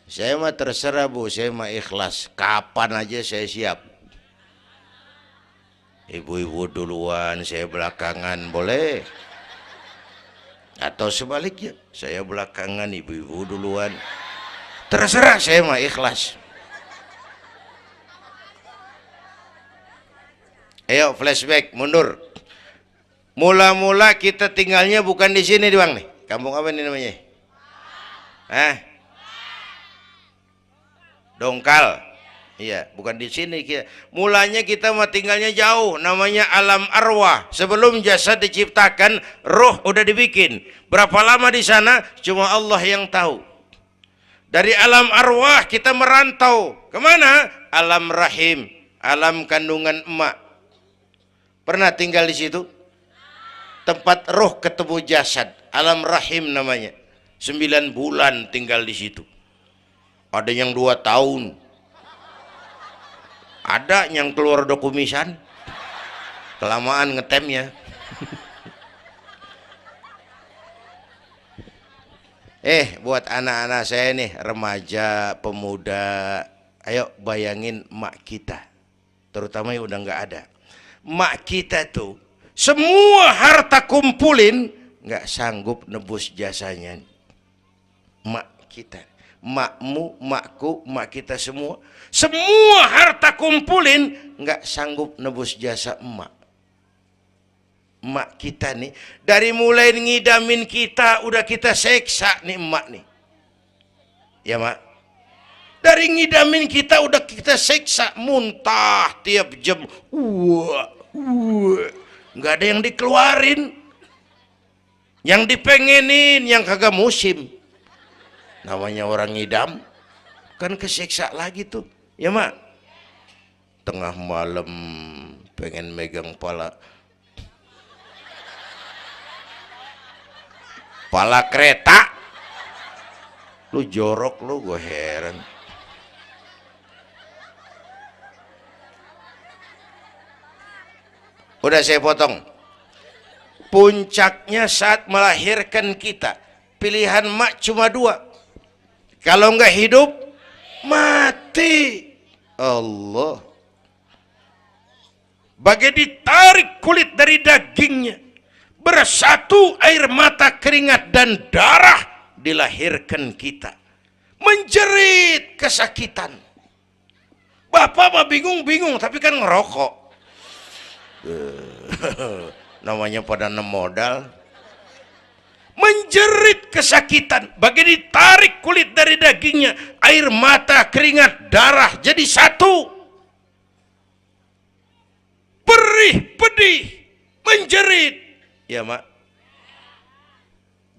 Saya mah terserah Bu, saya mah ikhlas. Kapan aja saya siap. Ibu-ibu duluan, saya belakangan, boleh. Atau sebaliknya, saya belakangan, ibu-ibu duluan. Terserah, saya mah ikhlas. Ayo flashback, mundur. Mula-mula kita tinggalnya bukan di sini Bang nih. Kampung apa ini namanya? Dongkal. Iya, bukan di sini kita. Mulanya kita mah tinggalnya jauh, namanya alam arwah. Sebelum jasad diciptakan, roh udah dibikin. Berapa lama di sana? Cuma Allah yang tahu. Dari alam arwah kita merantau kemana? Alam rahim, alam kandungan emak. Pernah tinggal di situ? Tempat roh ketemu jasad, alam rahim namanya. 9 bulan tinggal di situ. Ada yang 2 tahun. Ada yang keluar dokumisan. Kelamaan ngetemnya. Buat anak-anak saya nih, remaja, pemuda, ayo bayangin emak kita. Terutama yang udah nggak ada. Emak kita tuh semua harta kumpulin nggak sanggup nebus jasanya. Emak kita, emakmu, emakku, emak kita semua harta kumpulin nggak sanggup nebus jasa emak. Emak kita nih dari mulai ngidamin kita udah kita seksa nih emak nih. Ya mak. Dari ngidamin kita udah kita seksa, muntah tiap jam. Nggak ada yang dikeluarin. Yang dipengenin, yang kagak musim. Namanya orang ngidam. Kan kesiksa lagi tuh. Ya mak. Tengah malam pengen megang pala kereta. Lu jorok lu, gue heran. Udah saya potong. Puncaknya saat melahirkan kita, pilihan mak cuma 2. Kalau nggak hidup, mati. Allah. Bagai ditarik kulit dari dagingnya, bersatu air mata, keringat dan darah, dilahirkan kita. Menjerit kesakitan. Bapak mah bingung-bingung, tapi kan ngerokok. Namanya pada modal. Menjerit kesakitan, bagi ditarik kulit dari dagingnya, air mata, keringat, darah jadi satu. Perih, pedih, menjerit. Ya mak.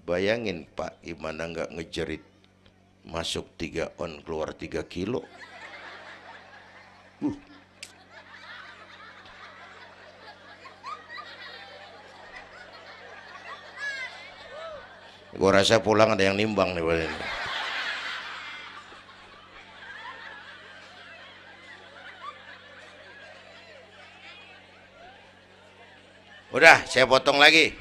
Bayangin Pak, gimana nggak ngejerit. Masuk 3 on, keluar 3 kilo. Gua rasa pulang ada yang nimbang nih. Udah, saya potong lagi.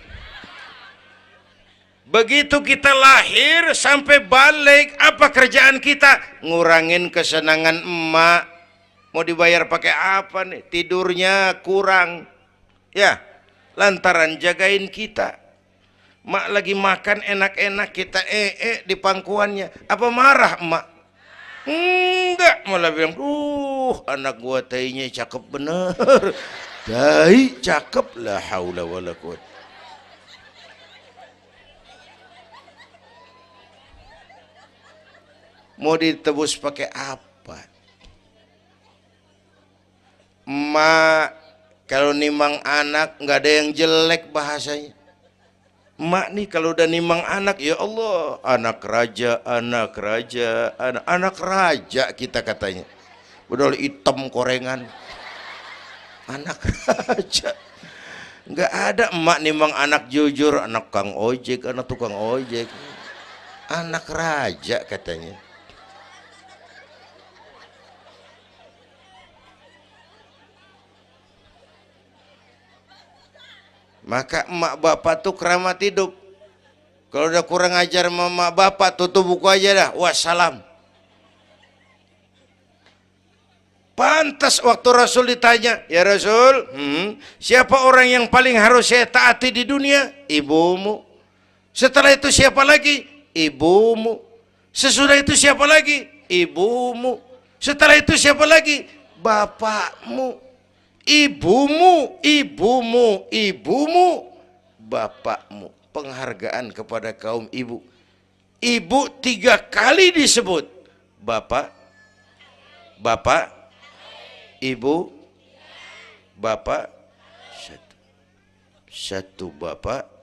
Begitu kita lahir sampai balik, apa kerjaan kita? Ngurangin kesenangan emak. Mau dibayar pakai apa nih? Tidurnya kurang. Ya, lantaran jagain kita. Mak lagi makan enak-enak, kita di pangkuannya. Apa marah emak? Enggak, malah bilang, anak gua tainya cakep bener. Tai cakep, la haula wala quwwata. Mau ditebus pakai apa? Emak Kalau nimang anak nggak ada yang jelek bahasanya. Emak nih kalau udah nimang anak, ya Allah, anak raja, anak raja kita katanya. Udah hitam korengan, anak raja. Nggak ada emak nimang anak jujur, anak kang ojek, anak tukang ojek, anak raja katanya. Maka emak bapak tuh keramat hidup. Kalau udah kurang ajar sama emak bapak, tutup buku aja dah. Wassalam. Pantas waktu Rasul ditanya, ya Rasul, siapa orang yang paling harus saya taati di dunia? Ibumu. Setelah itu siapa lagi? Ibumu. Sesudah itu siapa lagi? Ibumu. Setelah itu siapa lagi? Bapakmu. Ibumu, bapakmu. Penghargaan kepada kaum ibu. Ibu 3 kali disebut. Bapak, ibu, bapak. Satu bapak.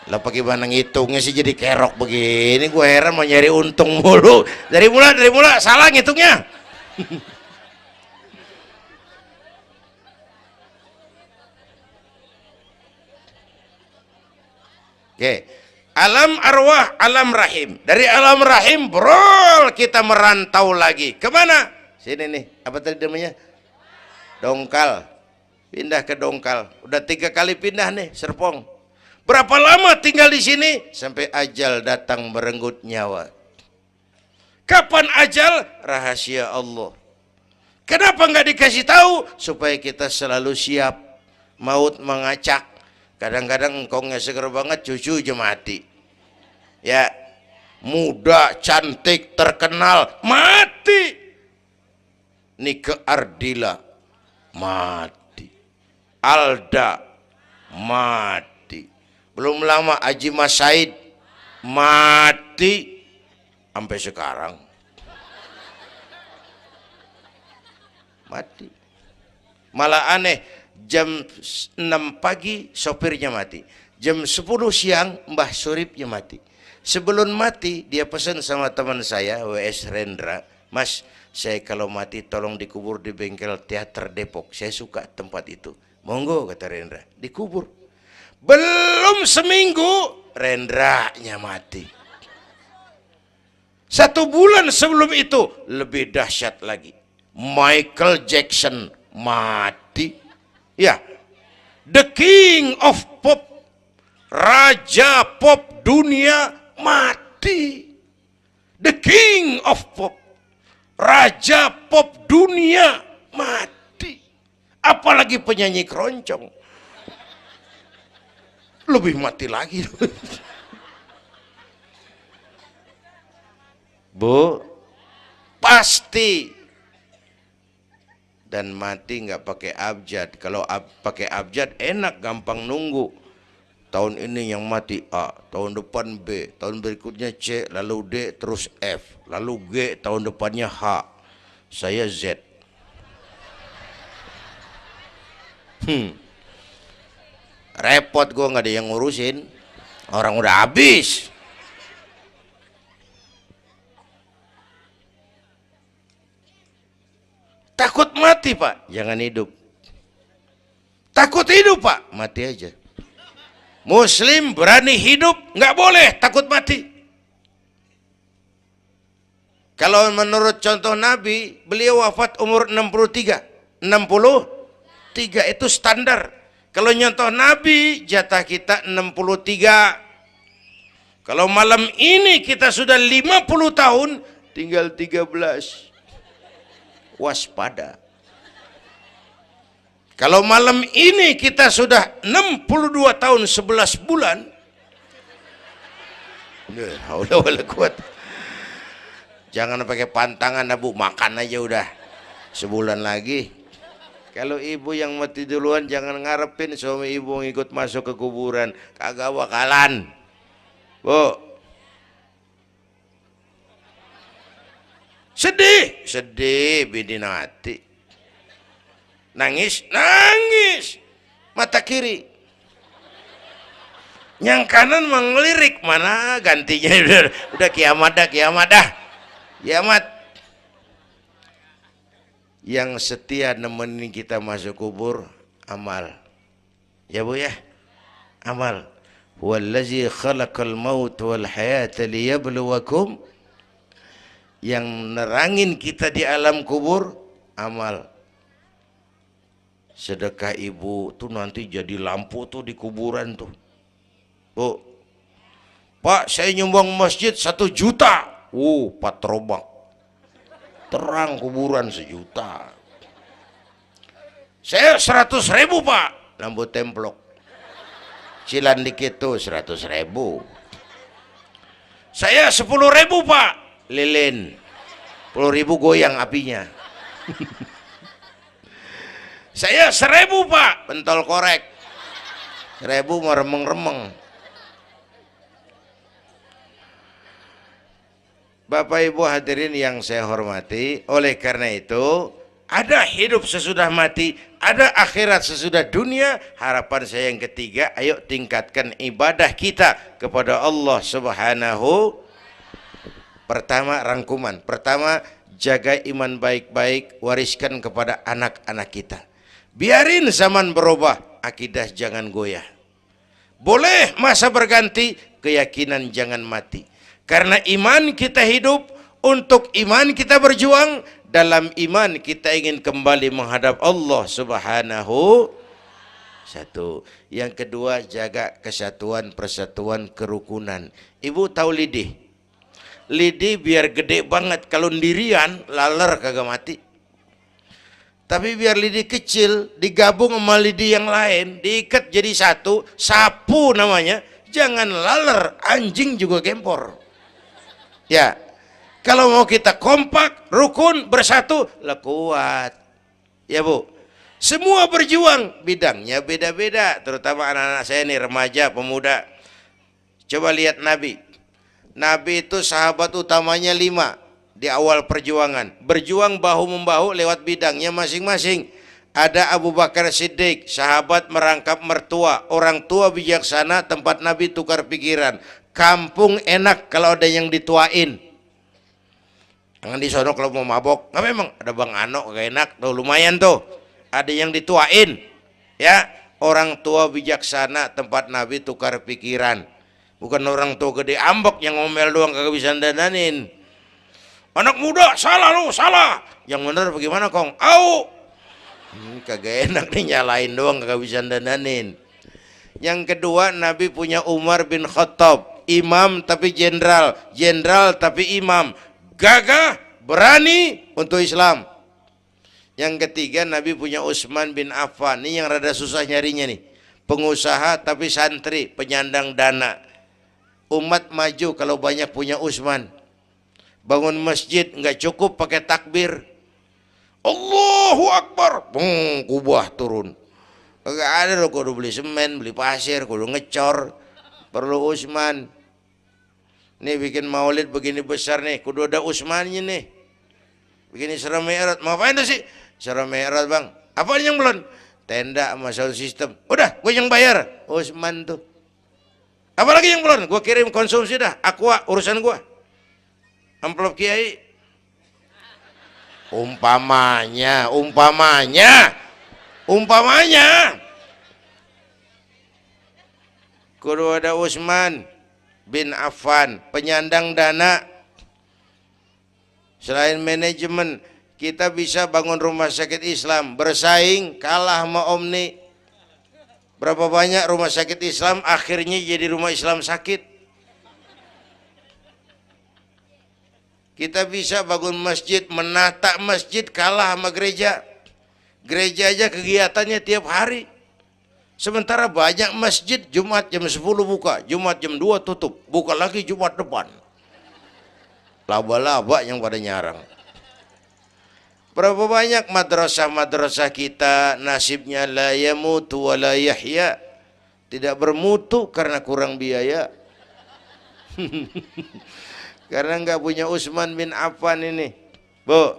Lah bagaimana ngitungnya sih jadi kerok begini? Gue heran, mau nyari untung mulu. Dari mula salah ngitungnya. Oke. Alam arwah, alam rahim. Dari alam rahim, brol, kita merantau lagi. Kemana? Sini nih, apa tadi namanya? Dongkal. Pindah ke Dongkal. Udah 3 kali pindah nih, Serpong. Berapa lama tinggal di sini? Sampai ajal datang merenggut nyawa. Kapan ajal? Rahasia Allah. Kenapa nggak dikasih tahu? Supaya kita selalu siap. Maut mengacak. Kadang-kadang engkau nggak seger banget, cucu aja mati. Ya, muda, cantik, terkenal, mati. Nike Ardila, mati. Alda, mati. Belum lama Haji Mas Said mati sampai sekarang. Mati. Malah aneh, jam 6 pagi sopirnya mati. Jam 10 siang Mbah Suripnya mati. Sebelum mati dia pesan sama teman saya WS Rendra, "Mas, saya kalau mati tolong dikubur di bengkel teater Depok. Saya suka tempat itu." "Monggo," kata Rendra. Dikubur. Belum seminggu Rendranya mati. 1 bulan sebelum itu lebih dahsyat lagi. Michael Jackson mati. Ya, the king of pop, raja pop dunia mati. The king of pop, raja pop dunia mati. Apalagi penyanyi keroncong, lebih mati lagi. Bu, pasti. Dan mati nggak pakai abjad. Kalau pakai abjad enak, gampang nunggu. Tahun ini yang mati A, tahun depan B, tahun berikutnya C, lalu D, terus F, lalu G, tahun depannya H. Saya Z. Repot, gue nggak ada yang ngurusin, orang udah habis. Takut mati Pak, jangan hidup. Takut hidup Pak, mati aja. Muslim berani hidup, nggak boleh takut mati. Kalau menurut contoh Nabi, beliau wafat umur 63. 63 itu standar. Kalau nyontoh Nabi, jatah kita 63. Kalau malam ini kita sudah 50 tahun, tinggal 13. Waspada. Kalau malam ini kita sudah 62 tahun 11 bulan, jangan pakai pantangan, Bu, makan aja udah. Sebulan lagi. Kalau ibu yang mati duluan, jangan ngarepin suami ibu ngikut masuk ke kuburan, kagak bakalan. Bu, Sedih bidinati. Nangis, mata kiri. Yang kanan mengelirik, mana gantinya udah kiamat dah. Kiamat. Yang setia nemenin kita masuk kubur, amal. Ya Bu ya, amal. Wallazi khalaqal maut wal hayata liyabluwakum. Yang nerangin kita di alam kubur, amal. Sedekah ibu tuh nanti jadi lampu tuh di kuburan tuh. Bu, Pak, saya nyumbang masjid 1 juta. Patrobak. Terang kuburan 1 juta. Saya 100.000 Pak. Lampu templok. Cilan dikit tuh 100.000. Saya 10.000 Pak. Lilin. 10.000 goyang apinya. Saya 1.000 Pak. Pentol korek. 1.000 mau remeng-remeng. Bapak Ibu hadirin yang saya hormati, oleh karena itu ada hidup sesudah mati, ada akhirat sesudah dunia. Harapan saya yang ketiga, ayo tingkatkan ibadah kita kepada Allah Subhanahu. Pertama, rangkuman. Pertama, jaga iman baik-baik, wariskan kepada anak-anak kita. Biarin zaman berubah, akidah jangan goyah. Boleh masa berganti, keyakinan jangan mati. Karena iman kita hidup, untuk iman kita berjuang, dalam iman kita ingin kembali menghadap Allah Subhanahu. Satu. Yang kedua, jaga kesatuan, persatuan, kerukunan. Ibu tahu lidi? Lidi biar gede banget, kalau ndirian laler kagak mati. Tapi biar lidi kecil digabung sama lidi yang lain, diikat jadi satu, sapu namanya, jangan laler, anjing juga gempor. Ya, kalau mau kita kompak, rukun, bersatu, lah kuat. Ya Bu, semua berjuang, bidangnya beda-beda. Terutama anak-anak saya nih, remaja, pemuda. Coba lihat Nabi. Nabi itu sahabat utamanya 5 di awal perjuangan. Berjuang bahu-membahu lewat bidangnya masing-masing. Ada Abu Bakar Siddiq, sahabat merangkap mertua. Orang tua bijaksana, tempat Nabi tukar pikiran. Kampung enak kalau ada yang dituain. Jangan di sono kalau mau mabok. Nggak, memang ada Bang Ano gak enak tuh, lumayan tuh. Ada yang dituain. Ya, orang tua bijaksana, tempat Nabi tukar pikiran. Bukan orang tua gede ambek yang ngomel doang kagak bisa dandanin. Anak muda salah lu, salah. Yang bener bagaimana Kong? Au. Kagak enak nih, nyalain doang kagak bisa dandanin. Yang kedua, Nabi punya Umar bin Khattab. Imam tapi jenderal, jenderal tapi imam, gagah, berani untuk Islam. Yang ketiga, Nabi punya Utsman bin Affan. Ini yang rada susah nyarinya nih. Pengusaha tapi santri, penyandang dana. Umat maju kalau banyak punya Utsman. Bangun masjid nggak cukup pakai takbir, Allahu Akbar, kubah turun. Kagak ada loh, kudu beli semen, beli pasir, kudu ngecor. Perlu Utsman. Nih bikin maulid begini besar nih, kudu ada Utsmannya nih. Bikin Isra Mi'raj, mau apain tuh sih? Isra Mi'raj Bang. Apa yang belum? Tenda sama sound system. Udah, gue yang bayar. Utsman tuh. Apalagi yang belum? Gue kirim konsumsi dah. Aqua urusan gue. Amplop kiai. Umpamanya. Kudu ada Utsman bin Affan, penyandang dana. Selain manajemen, kita bisa bangun rumah sakit Islam, bersaing kalah sama Omni. Berapa banyak rumah sakit Islam akhirnya jadi rumah Islam sakit. Kita bisa bangun masjid, menata masjid kalah sama gereja. Gereja aja kegiatannya tiap hari. Sementara banyak masjid Jumat jam 10 buka, Jumat jam 2 tutup, buka lagi Jumat depan. Laba-laba yang pada nyarang. Berapa banyak madrasah-madrasah kita nasibnya la yamutu wa la yahya. Tidak bermutu karena kurang biaya. Karena nggak punya Utsman bin Affan ini. Bu.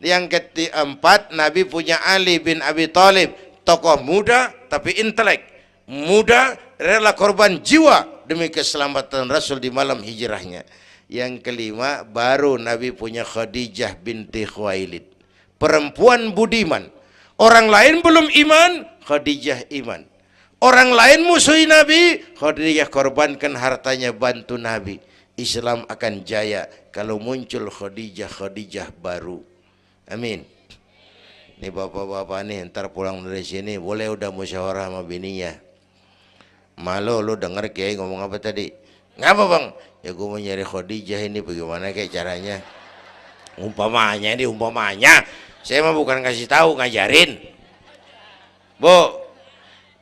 Yang keempat, Nabi punya Ali bin Abi Thalib, tokoh muda tapi intelek, muda rela korban jiwa demi keselamatan Rasul di malam hijrahnya. Yang kelima, baru Nabi punya Khadijah binti Khuwailid, perempuan budiman. Orang lain belum iman, Khadijah iman. Orang lain musuhi Nabi, Khadijah korbankan hartanya bantu Nabi. Islam akan jaya kalau muncul Khadijah baru. Amin. Nih bapak-bapak nih, ntar pulang dari sini boleh udah musyawarah sama bininya. Malu lu denger Kiai ngomong apa tadi? Ngapa bang? Ya gue mau nyari Khadijah ini, bagaimana kayak caranya? Umpamanya. Saya mah bukan kasih tahu, ngajarin. Bu,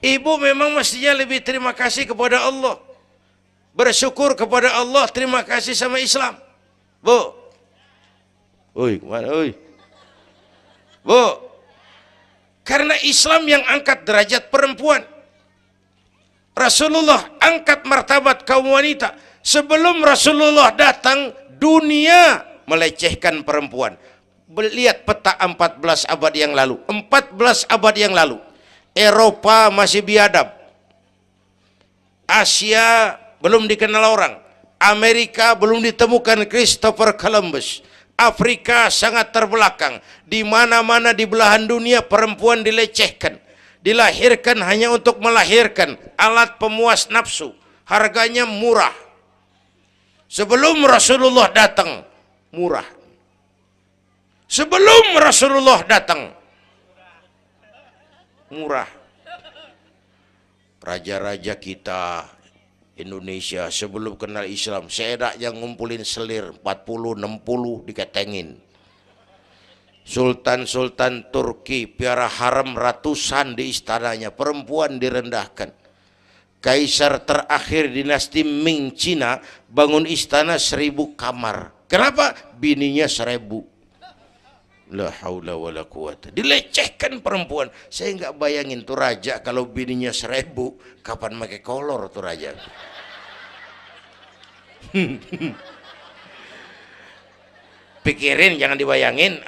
ibu memang mestinya lebih terima kasih kepada Allah, bersyukur kepada Allah, terima kasih sama Islam. Bu, oi kemana oi? Bu, karena Islam yang angkat derajat perempuan. Rasulullah angkat martabat kaum wanita. Sebelum Rasulullah datang, dunia melecehkan perempuan. Lihat peta 14 abad yang lalu. 14 abad yang lalu. Eropa masih biadab. Asia belum dikenal orang. Amerika belum ditemukan Christopher Columbus. Afrika sangat terbelakang. Di mana-mana di belahan dunia perempuan dilecehkan. Dilahirkan hanya untuk melahirkan, alat pemuas nafsu. Harganya murah. Sebelum Rasulullah datang, murah. Sebelum Rasulullah datang, murah. Raja-raja kita Indonesia sebelum kenal Islam, saya yang ngumpulin selir 40-60 diketengin. Sultan-sultan Turki piara haram ratusan di istananya, perempuan direndahkan. Kaisar terakhir dinasti Ming Cina bangun istana 1000 kamar. Kenapa? Bininya 1000. La haula wala quwata. Dilecehkan perempuan. Saya nggak bayangin tuh raja kalau bininya 1000, kapan pakai kolor tuh raja. Pikirin, jangan dibayangin.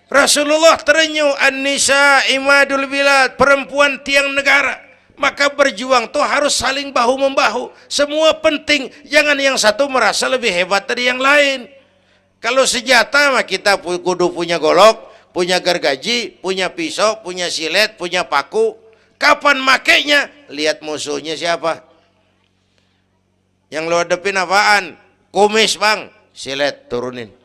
Rasulullah terenyuh, an-nisa imadul bilad, perempuan tiang negara. Maka berjuang tuh harus saling bahu-membahu. Semua penting, jangan yang satu merasa lebih hebat dari yang lain. Kalau senjata mah kita kudu punya golok, punya gergaji, punya pisau, punya silet, punya paku. Kapan makainya? Lihat musuhnya siapa. Yang lo hadepin apaan? Kumis bang, silet turunin.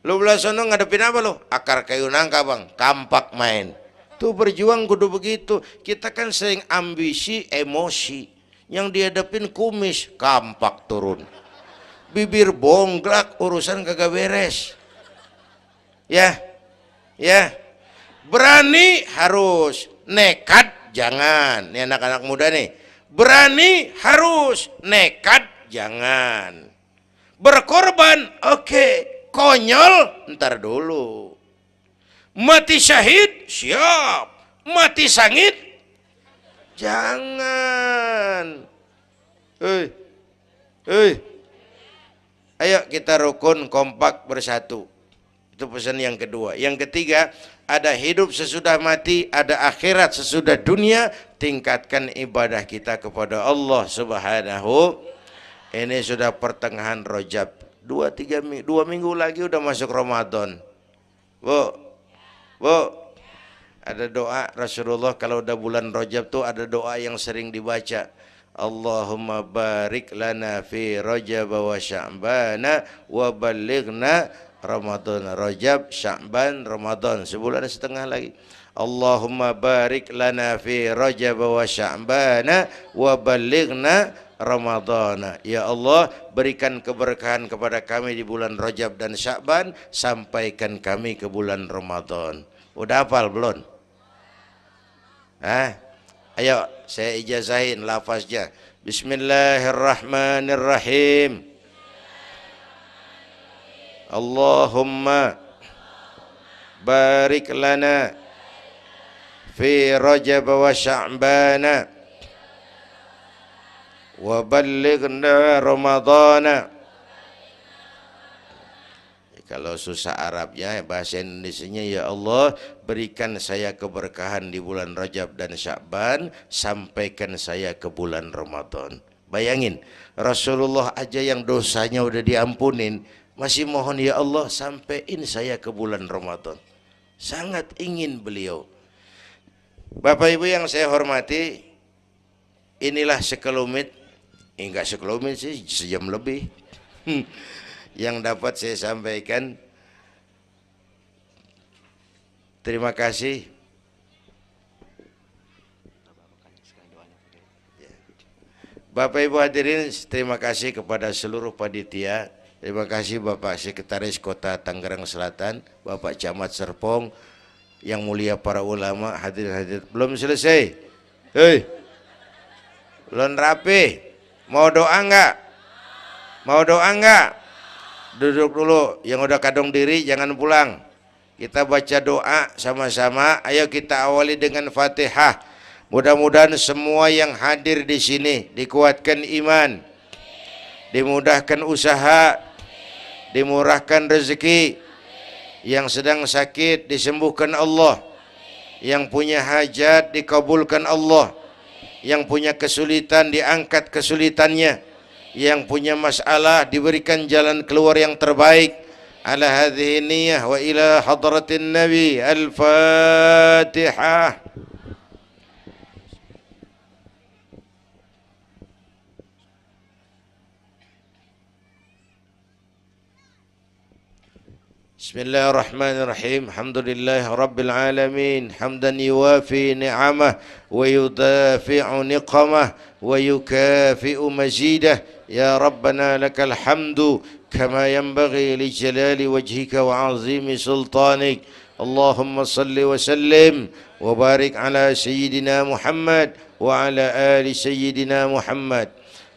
Lo belah sono ngadepin apa lo? Akar kayu nangka bang, kampak main. Tuh berjuang kudu begitu. Kita kan sering ambisi, emosi. Yang dihadapin kumis, kampak turun. Bibir bonglak, urusan kagak beres. Ya. Berani harus, nekat jangan. Ini anak-anak muda nih. Berani harus, nekat jangan. Berkorban, oke. Konyol, ntar dulu. Mati syahid, siap. Mati sangit, jangan. Ayo kita rukun, kompak, bersatu. Itu pesan yang kedua. Yang ketiga, ada hidup sesudah mati, ada akhirat sesudah dunia. Tingkatkan ibadah kita kepada Allah Subhanahu. Ini sudah pertengahan Rajab. 2 minggu lagi udah masuk Ramadan. Bu, ada doa Rasulullah kalau udah bulan Rajab tuh ada doa yang sering dibaca. Allahumma barik lana fi Rajab wa Sya'bana wa ballighna Ramadan. Rajab, Sya'ban, Ramadan, sebulan setengah lagi. Allahumma barik lana fi Rajab wa Sya'bana wa ballighna Ramadana. Ya Allah, berikan keberkahan kepada kami di bulan Rajab dan Sya'ban, sampaikan kami ke bulan Ramadan. Udah hafal belum? Ayo saya ijazahin lafaznya. Bismillahirrahmanirrahim. Allahumma barik lana fi Rajab wa Sya'bana wa ballighna Ramadana Kalau susah Arabnya, bahasa Indonesianya, ya Allah berikan saya keberkahan di bulan Rajab dan Sya'ban, sampaikan saya ke bulan Ramadan. Bayangin, Rasulullah aja yang dosanya udah diampunin, masih mohon ya Allah sampaiin saya ke bulan Ramadan. Sangat ingin beliau. Bapak Ibu yang saya hormati, inilah sekelumit, enggak sekelumit sih, sejam lebih yang dapat saya sampaikan. Terima kasih. Bapak Ibu hadirin, terima kasih kepada seluruh panitia. Terima kasih Bapak Sekretaris Kota Tangerang Selatan, Bapak Camat Serpong, yang mulia para ulama, hadirin. Belum selesai. Hei, belum rapi. Mau doa enggak? Mau doa enggak? Duduk dulu. Yang udah kadung diri jangan pulang. Kita baca doa sama-sama. Ayo kita awali dengan Fatihah. Mudah-mudahan semua yang hadir di sini dikuatkan iman, dimudahkan usaha, dimurahkan rezeki, yang sedang sakit disembuhkan Allah, yang punya hajat dikabulkan Allah, yang punya kesulitan diangkat kesulitannya, yang punya masalah diberikan jalan keluar yang terbaik. Ala hadhihi niyyah wa ila hadratin nabi. Al-Fatihah. Bismillahirrahmanirrahim. Alhamdulillah Rabbil Alamin. Hamdan yuwafi ni'amah wa yudafi'u niqamah wa yukafi'u mazidah. Ya Rabbana lakal hamdu kama yanbaghi li jalali wajhika wa azimi sultanik. Allahumma salli wa sallim wa barik ala Sayyidina Muhammad wa ala ali Sayyidina Muhammad.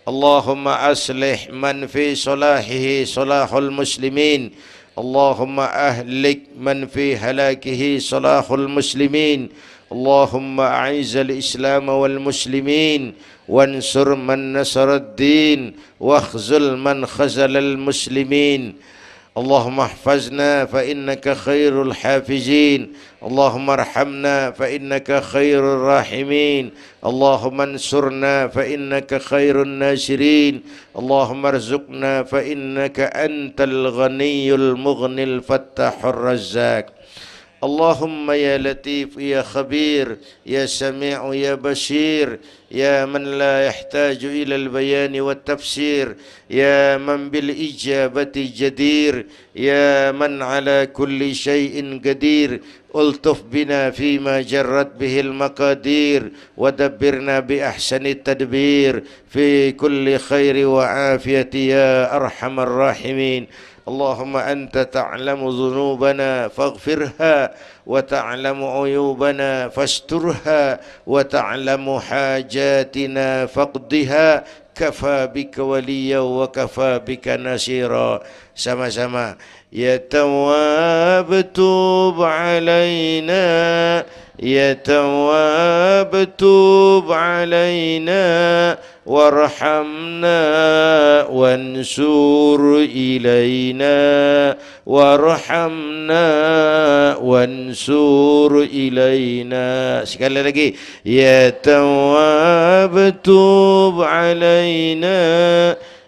Allahumma aslih man fi salahihi salahul muslimin. اللهم أهلك من في هلاكه صلاح المسلمين. اللهم أعز الإسلام والمسلمين وانصر من نصر الدين واخذل من خذل المسلمين. اللهم احفظنا فإنك خير الحافظين. اللهم ارحمنا فإنك خير الراحمين. اللهم انصرنا فإنك خير الناصرين. اللهم ارزقنا فإنك أنت الغني المغني الفتاح الرزاق. اللهم يا لطيف يا خبير يا سميع يا بشير يا من لا يحتاج إلى البيان والتفسير يا من بالإجابة جدير يا من على كل شيء قدير ألطف بنا فيما جرت به المقادير ودبرنا بأحسن التدبير في كل خير وعافية يا أرحم الراحمين. اللهم أنت تعلم ذنوبنا فاغفرها وتعلم عيوبنا فاسترها وتعلم حاجاتنا فاقضها. كفى بك وليا وكفى بك نصيرا. sama-sama. Ya Tawwab tub علينا يا تواب تب علينا وارحمنا وانصر إلينا وارحمنا وانصر إلينا. Sekali lagi. Ya Tawab tub علينا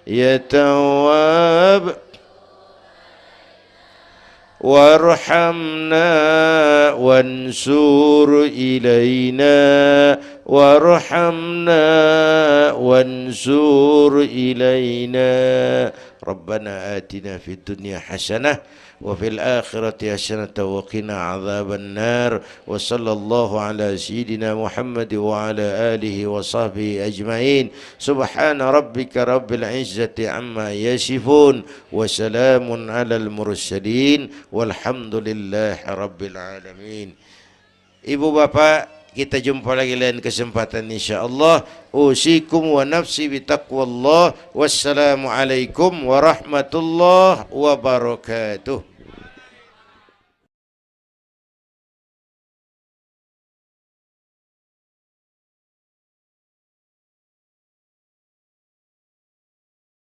يا تواب وارحمنا وانصر إلينا وارحمنا وانصر إلينا. ربنا آتنا في الدنيا حسنة وفي الآخرة حسنة وقنا عذاب النار. وصلى الله على سيدنا محمد وعلى آله وصحبه أجمعين. سبحان ربك رب العزة عما يصفون وسلام على المرسلين والحمد لله رب العالمين. Ibu bapak, kita jumpa lagi lain kesempatan insyaallah. Usikum wa nafsi bitaqwallah. Wassalamualaikum warahmatullahi wabarakatuh.